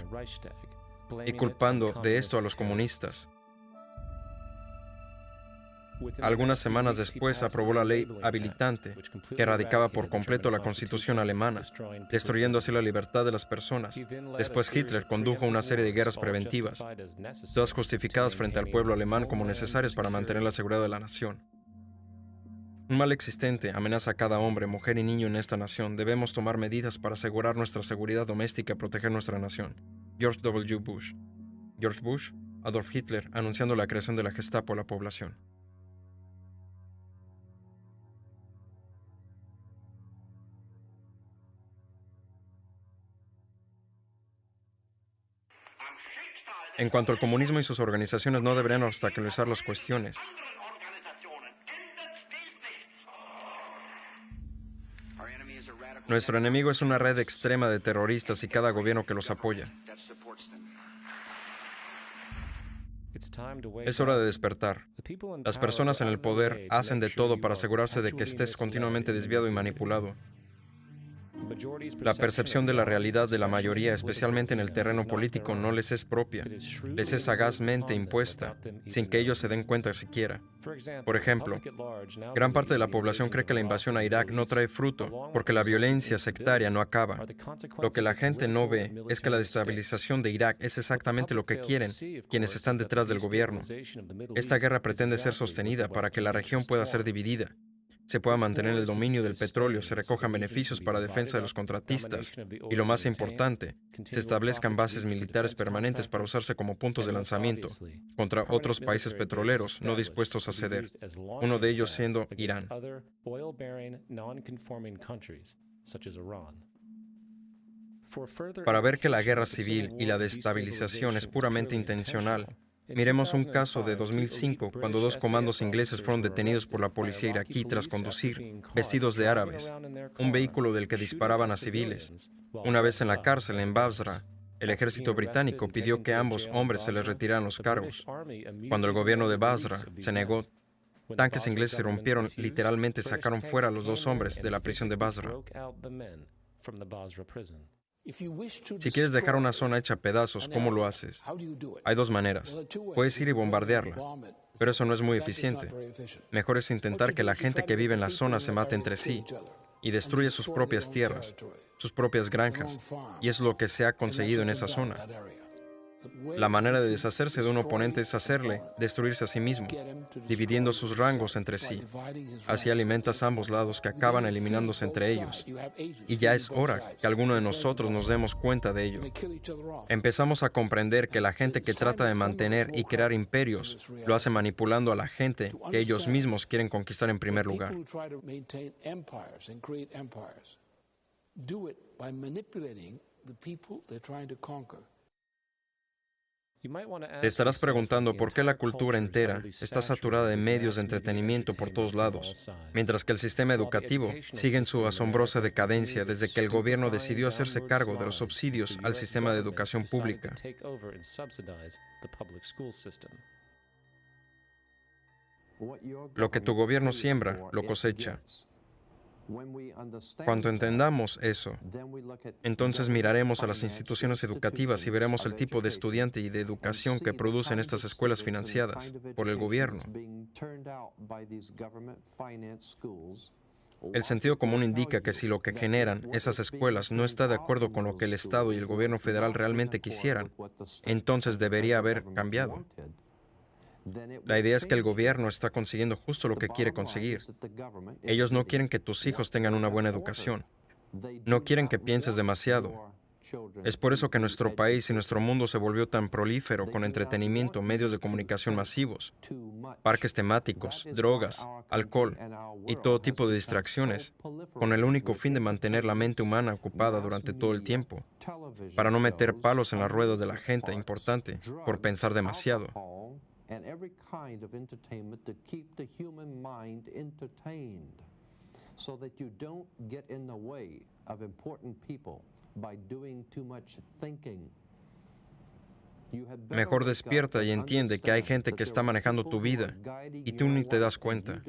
y culpando de esto a los comunistas. Algunas semanas después aprobó la ley habilitante, que erradicaba por completo la Constitución alemana, destruyendo así la libertad de las personas. Después Hitler condujo una serie de guerras preventivas, todas justificadas frente al pueblo alemán como necesarias para mantener la seguridad de la nación. Un mal existente amenaza a cada hombre, mujer y niño en esta nación. Debemos tomar medidas para asegurar nuestra seguridad doméstica y proteger nuestra nación. George W. Bush. George Bush, Adolf Hitler, anunciando la creación de la Gestapo a la población. En cuanto al comunismo y sus organizaciones, no deberían obstaculizar las cuestiones. Nuestro enemigo es una red extrema de terroristas y cada gobierno que los apoya. Es hora de despertar. Las personas en el poder hacen de todo para asegurarse de que estés continuamente desviado y manipulado. La percepción de la realidad de la mayoría, especialmente en el terreno político, no les es propia. Les es sagazmente impuesta, sin que ellos se den cuenta siquiera. Por ejemplo, gran parte de la población cree que la invasión a Irak no trae fruto, porque la violencia sectaria no acaba. Lo que la gente no ve es que la destabilización de Irak es exactamente lo que quieren quienes están detrás del gobierno. Esta guerra pretende ser sostenida para que la región pueda ser dividida, se pueda mantener el dominio del petróleo, se recojan beneficios para defensa de los contratistas y, lo más importante, se establezcan bases militares permanentes para usarse como puntos de lanzamiento contra otros países petroleros no dispuestos a ceder, uno de ellos siendo Irán. Para ver que la guerra civil y la destabilización es puramente intencional, miremos un caso de 2005, cuando 2 comandos ingleses fueron detenidos por la policía iraquí tras conducir, vestidos de árabes, un vehículo del que disparaban a civiles. Una vez en la cárcel en Basra, el ejército británico pidió que a ambos hombres se les retiraran los cargos. Cuando el gobierno de Basra se negó, tanques ingleses irrumpieron, literalmente sacaron fuera a los 2 hombres de la prisión de Basra. Si quieres dejar una zona hecha pedazos, ¿cómo lo haces? Hay 2 maneras. Puedes ir y bombardearla, pero eso no es muy eficiente. Mejor es intentar que la gente que vive en la zona se mate entre sí y destruya sus propias tierras, sus propias granjas, y es lo que se ha conseguido en esa zona. La manera de deshacerse de un oponente es hacerle destruirse a sí mismo, dividiendo sus rangos entre sí. Así alimentas ambos lados que acaban eliminándose entre ellos. Y ya es hora que alguno de nosotros nos demos cuenta de ello. Empezamos a comprender que la gente que trata de mantener y crear imperios lo hace manipulando a la gente que ellos mismos quieren conquistar en primer lugar. Te estarás preguntando por qué la cultura entera está saturada de medios de entretenimiento por todos lados, mientras que el sistema educativo sigue en su asombrosa decadencia desde que el gobierno decidió hacerse cargo de los subsidios al sistema de educación pública. Lo que tu gobierno siembra, lo cosecha. Cuando entendamos eso, entonces miraremos a las instituciones educativas y veremos el tipo de estudiante y de educación que producen estas escuelas financiadas por el gobierno. El sentido común indica que si lo que generan esas escuelas no está de acuerdo con lo que el Estado y el gobierno federal realmente quisieran, entonces debería haber cambiado. La idea es que el gobierno está consiguiendo justo lo que quiere conseguir. Ellos no quieren que tus hijos tengan una buena educación. No quieren que pienses demasiado. Es por eso que nuestro país y nuestro mundo se volvió tan prolífero con entretenimiento, medios de comunicación masivos, parques temáticos, drogas, alcohol y todo tipo de distracciones, con el único fin de mantener la mente humana ocupada durante todo el tiempo, para no meter palos en la rueda de la gente importante por pensar demasiado. And every kind of entertainment to keep the human mind entertained so that you don't get in the way of important people by doing too much thinking. Mejor despierta y entiende que hay gente que está manejando tu vida y tú ni te das cuenta.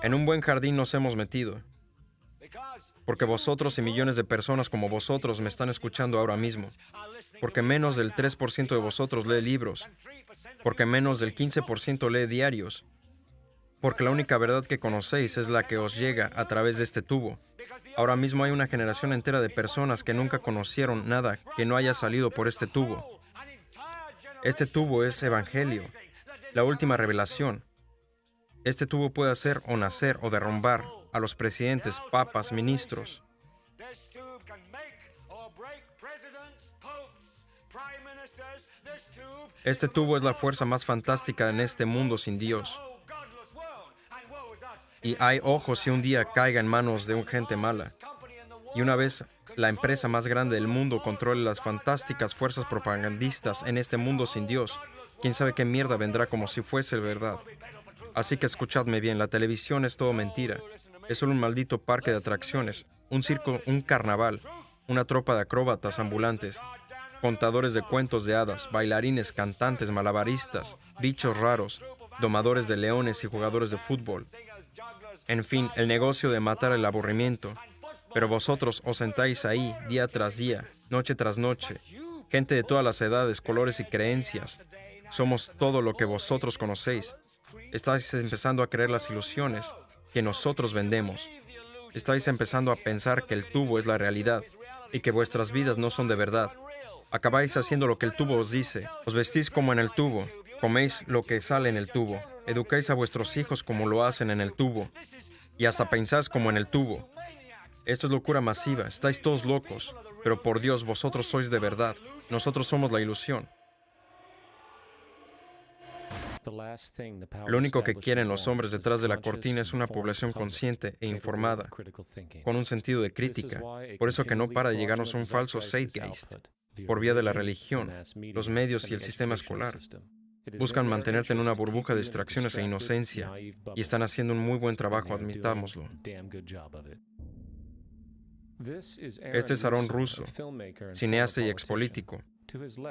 En un buen jardín nos hemos metido, porque vosotros y millones de personas como vosotros me están escuchando ahora mismo, porque menos del 3% de vosotros lee libros, porque menos del 15% lee diarios, porque la única verdad que conocéis es la que os llega a través de este tubo. Ahora mismo hay una generación entera de personas que nunca conocieron nada que no haya salido por este tubo. Este tubo es evangelio, la última revelación. Este tubo puede hacer o nacer o derrumbar a los presidentes, papas, ministros. Este tubo es la fuerza más fantástica en este mundo sin Dios. Y hay ojos si un día caiga en manos de un gente mala. Y una vez la empresa más grande del mundo controle las fantásticas fuerzas propagandistas en este mundo sin Dios, quién sabe qué mierda vendrá como si fuese verdad. Así que escuchadme bien, la televisión es todo mentira. Es solo un maldito parque de atracciones, un circo, un carnaval, una tropa de acróbatas ambulantes, contadores de cuentos de hadas, bailarines, cantantes, malabaristas, bichos raros, domadores de leones y jugadores de fútbol. En fin, el negocio de matar el aburrimiento. Pero vosotros os sentáis ahí día tras día, noche tras noche, gente de todas las edades, colores y creencias. Somos todo lo que vosotros conocéis. Estáis empezando a creer las ilusiones que nosotros vendemos. Estáis empezando a pensar que el tubo es la realidad y que vuestras vidas no son de verdad. Acabáis haciendo lo que el tubo os dice. Os vestís como en el tubo. Coméis lo que sale en el tubo. Educáis a vuestros hijos como lo hacen en el tubo. Y hasta pensáis como en el tubo. Esto es locura masiva. Estáis todos locos. Pero por Dios, vosotros sois de verdad. Nosotros somos la ilusión. Lo único que quieren los hombres detrás de la cortina es una población consciente e informada, con un sentido de crítica. Por eso que no para de llegarnos un falso zeitgeist, por vía de la religión, los medios y el sistema escolar. Buscan mantenerte en una burbuja de distracciones e inocencia, y están haciendo un muy buen trabajo, admitámoslo. Este es Aaron Russo, cineasta y expolítico.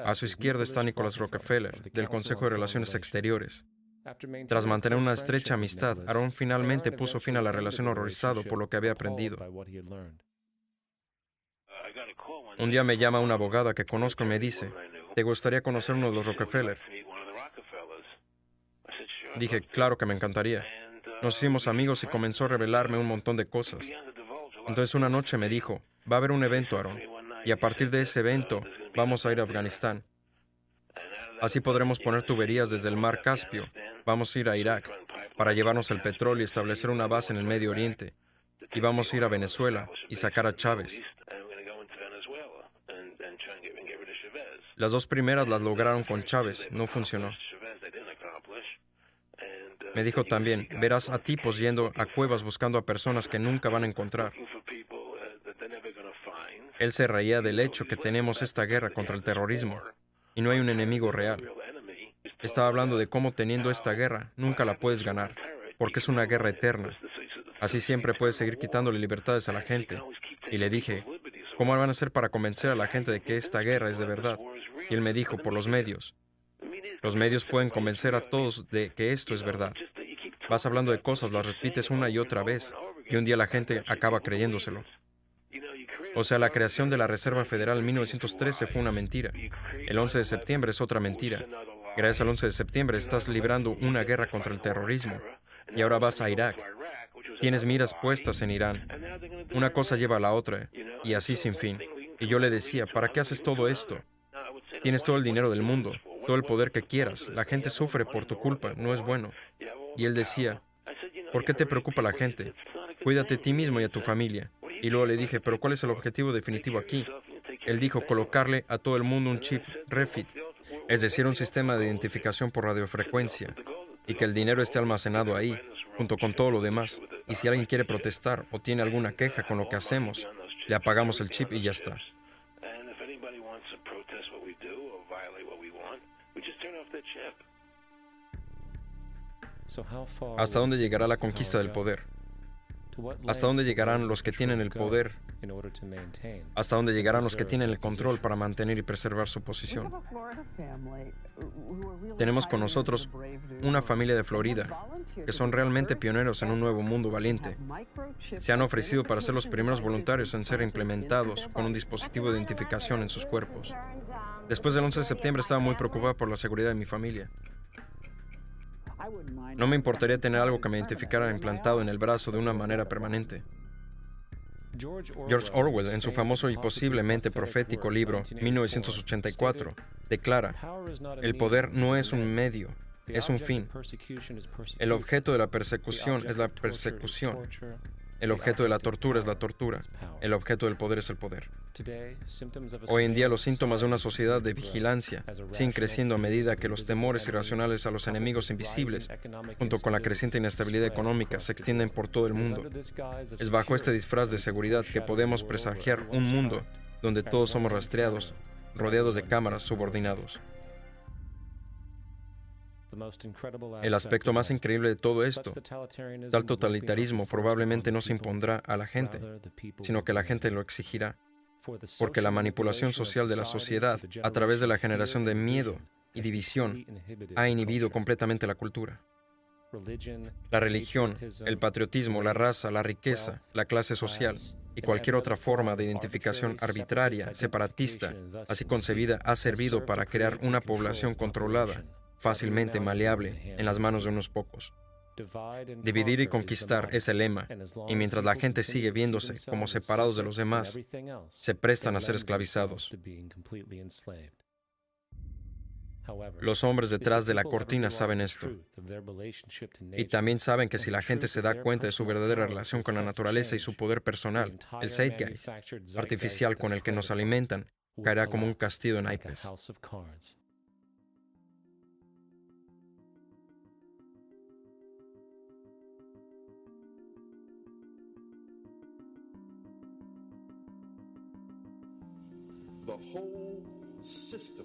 A su izquierda está Nicholas Rockefeller, del Consejo de Relaciones Exteriores. Tras mantener una estrecha amistad, Aaron finalmente puso fin a la relación horrorizado por lo que había aprendido. Un día me llama una abogada que conozco y me dice, ¿te gustaría conocer uno de los Rockefeller? Dije, claro que me encantaría. Nos hicimos amigos y comenzó a revelarme un montón de cosas. Entonces una noche me dijo, va a haber un evento, Aaron, y a partir de ese evento Vamos a ir a Afganistán. Así podremos poner tuberías desde el mar Caspio. Vamos a ir a Irak para llevarnos el petróleo y establecer una base en el Medio Oriente. Y vamos a ir a Venezuela y sacar a Chávez. Las dos primeras las lograron con Chávez, no funcionó. Me dijo también, verás a tipos yendo a cuevas buscando a personas que nunca van a encontrar. Él se reía del hecho que tenemos esta guerra contra el terrorismo y no hay un enemigo real. Estaba hablando de cómo teniendo esta guerra nunca la puedes ganar, porque es una guerra eterna. Así siempre puedes seguir quitándole libertades a la gente. Y le dije, ¿cómo van a hacer para convencer a la gente de que esta guerra es de verdad? Y él me dijo, por los medios. Los medios pueden convencer a todos de que esto es verdad. Vas hablando de cosas, las repites una y otra vez, y un día la gente acaba creyéndoselo. O sea, la creación de la Reserva Federal en 1913 fue una mentira. El 11 de septiembre es otra mentira. Gracias al 11 de septiembre estás librando una guerra contra el terrorismo. Y ahora vas a Irak. Tienes miras puestas en Irán. Una cosa lleva a la otra, y así sin fin. Y yo le decía, ¿para qué haces todo esto? Tienes todo el dinero del mundo, todo el poder que quieras. La gente sufre por tu culpa, no es bueno. Y él decía, ¿por qué te preocupa la gente? Cuídate a ti mismo y a tu familia. Y luego le dije, ¿pero cuál es el objetivo definitivo aquí? Él dijo, colocarle a todo el mundo un chip REFID, es decir, un sistema de identificación por radiofrecuencia, y que el dinero esté almacenado ahí, junto con todo lo demás. Y si alguien quiere protestar o tiene alguna queja con lo que hacemos, le apagamos el chip y ya está. ¿Hasta dónde llegará la conquista del poder? ¿Hasta dónde llegarán los que tienen el poder? ¿Hasta dónde llegarán los que tienen el control para mantener y preservar su posición? Tenemos con nosotros una familia de Florida, que son realmente pioneros en un nuevo mundo valiente. Se han ofrecido para ser los primeros voluntarios en ser implementados con un dispositivo de identificación en sus cuerpos. Después del 11 de septiembre estaba muy preocupado por la seguridad de mi familia. No me importaría tener algo que me identificara implantado en el brazo de una manera permanente. George Orwell, en su famoso y posiblemente profético libro 1984, declara, el poder no es un medio, es un fin. El objeto de la persecución es la persecución. El objeto de la tortura es la tortura. El objeto del poder es el poder. Hoy en día los síntomas de una sociedad de vigilancia siguen creciendo a medida que los temores irracionales a los enemigos invisibles, junto con la creciente inestabilidad económica, se extienden por todo el mundo. Es bajo este disfraz de seguridad que podemos presagiar un mundo donde todos somos rastreados, rodeados de cámaras subordinados. El aspecto más increíble de todo esto, tal totalitarismo probablemente no se impondrá a la gente, sino que la gente lo exigirá, porque la manipulación social de la sociedad, a través de la generación de miedo y división, ha inhibido completamente la cultura. La religión, el patriotismo, la raza, la riqueza, la clase social y cualquier otra forma de identificación arbitraria, separatista, así concebida, ha servido para crear una población controlada, fácilmente maleable en las manos de unos pocos. Dividir y conquistar es el lema, y mientras la gente sigue viéndose como separados de los demás, se prestan a ser esclavizados. Los hombres detrás de la cortina saben esto, y también saben que si la gente se da cuenta de su verdadera relación con la naturaleza y su poder personal, el zeitgeist artificial con el que nos alimentan caerá como un castillo en naipes.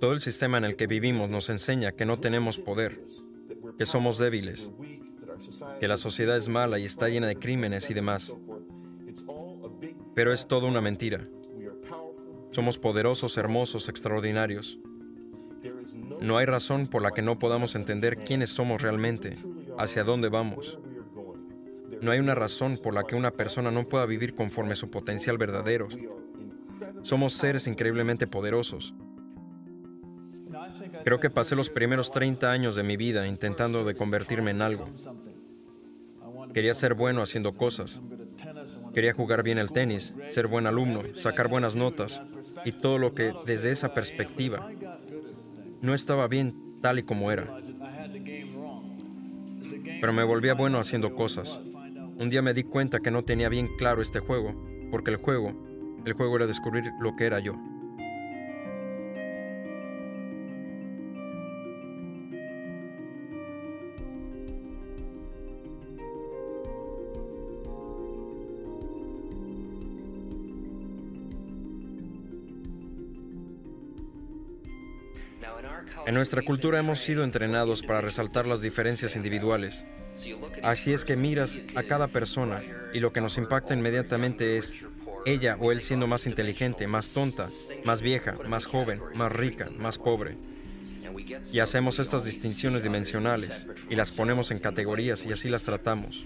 Todo el sistema en el que vivimos nos enseña que no tenemos poder, que somos débiles, que la sociedad es mala y está llena de crímenes y demás. Pero es toda una mentira. Somos poderosos, hermosos, extraordinarios. No hay razón por la que no podamos entender quiénes somos realmente, hacia dónde vamos. No hay una razón por la que una persona no pueda vivir conforme a su potencial verdadero. Somos seres increíblemente poderosos. Creo que pasé los primeros 30 años de mi vida intentando de convertirme en algo. Quería ser bueno haciendo cosas. Quería jugar bien el tenis, ser buen alumno, sacar buenas notas, y todo lo que desde esa perspectiva no estaba bien tal y como era, pero me volvía bueno haciendo cosas. Un día me di cuenta que no tenía bien claro este juego, porque el juego era descubrir lo que era yo. En nuestra cultura hemos sido entrenados para resaltar las diferencias individuales. Así es que miras a cada persona y lo que nos impacta inmediatamente es ella o él siendo más inteligente, más tonta, más vieja, más joven, más rica, más pobre. Y hacemos estas distinciones dimensionales y las ponemos en categorías y así las tratamos.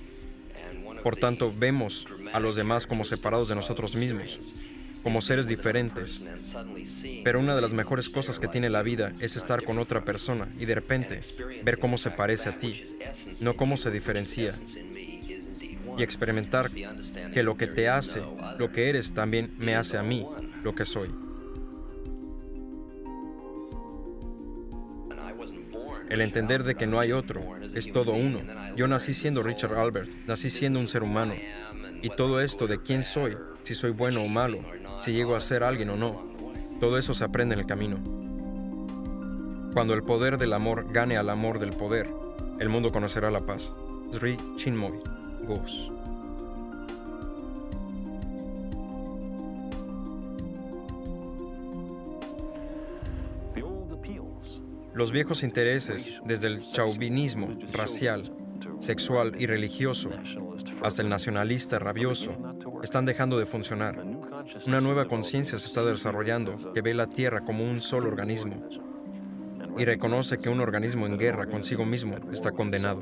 Por tanto, vemos a los demás como separados de nosotros mismos, como seres diferentes. Pero una de las mejores cosas que tiene la vida es estar con otra persona y de repente ver cómo se parece a ti, no cómo se diferencia, y experimentar que lo que te hace, lo que eres, también me hace a mí, lo que soy. El entender de que no hay otro, es todo uno. Yo nací siendo Richard Albert, nací siendo un ser humano. Y todo esto de quién soy, si soy bueno o malo, si llego a ser alguien o no, todo eso se aprende en el camino. Cuando el poder del amor gane al amor del poder, el mundo conocerá la paz. Sri Chinmoy Ghosh. Los viejos intereses, desde el chauvinismo racial, sexual y religioso, hasta el nacionalista rabioso, están dejando de funcionar. Una nueva conciencia se está desarrollando que ve la Tierra como un solo organismo y reconoce que un organismo en guerra consigo mismo está condenado.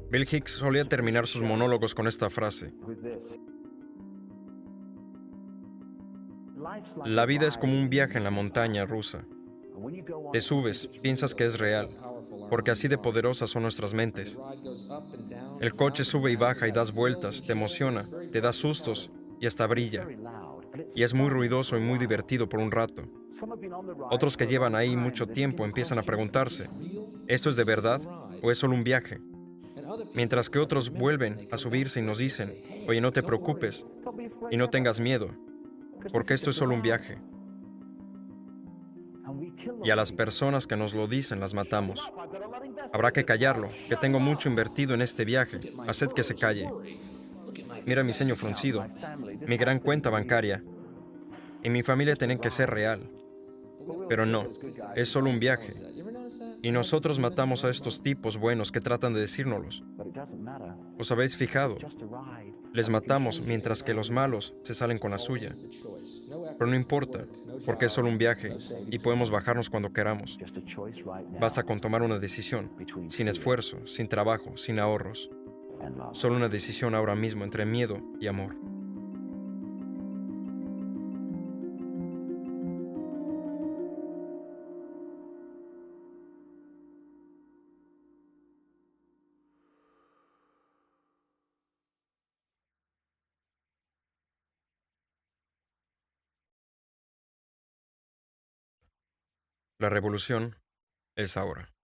Bill Hicks solía terminar sus monólogos con esta frase: la vida es como un viaje en la montaña rusa. Te subes, piensas que es real, porque así de poderosas son nuestras mentes. El coche sube y baja y das vueltas, te emociona, te da sustos y hasta brilla. Y es muy ruidoso y muy divertido por un rato. Otros que llevan ahí mucho tiempo empiezan a preguntarse, ¿esto es de verdad o es solo un viaje? Mientras que otros vuelven a subirse y nos dicen, oye, no te preocupes y no tengas miedo, porque esto es solo un viaje. Y a las personas que nos lo dicen las matamos. Habrá que callarlo, que tengo mucho invertido en este viaje. Haced que se calle. Mira mi ceño fruncido, mi gran cuenta bancaria. Y mi familia tiene que ser real. Pero no, es solo un viaje. Y nosotros matamos a estos tipos buenos que tratan de decírnoslos. ¿Os habéis fijado? Les matamos mientras que los malos se salen con la suya. Pero no importa, porque es solo un viaje y podemos bajarnos cuando queramos. Basta con tomar una decisión, sin esfuerzo, sin trabajo, sin ahorros. Solo una decisión ahora mismo entre miedo y amor. La revolución es ahora.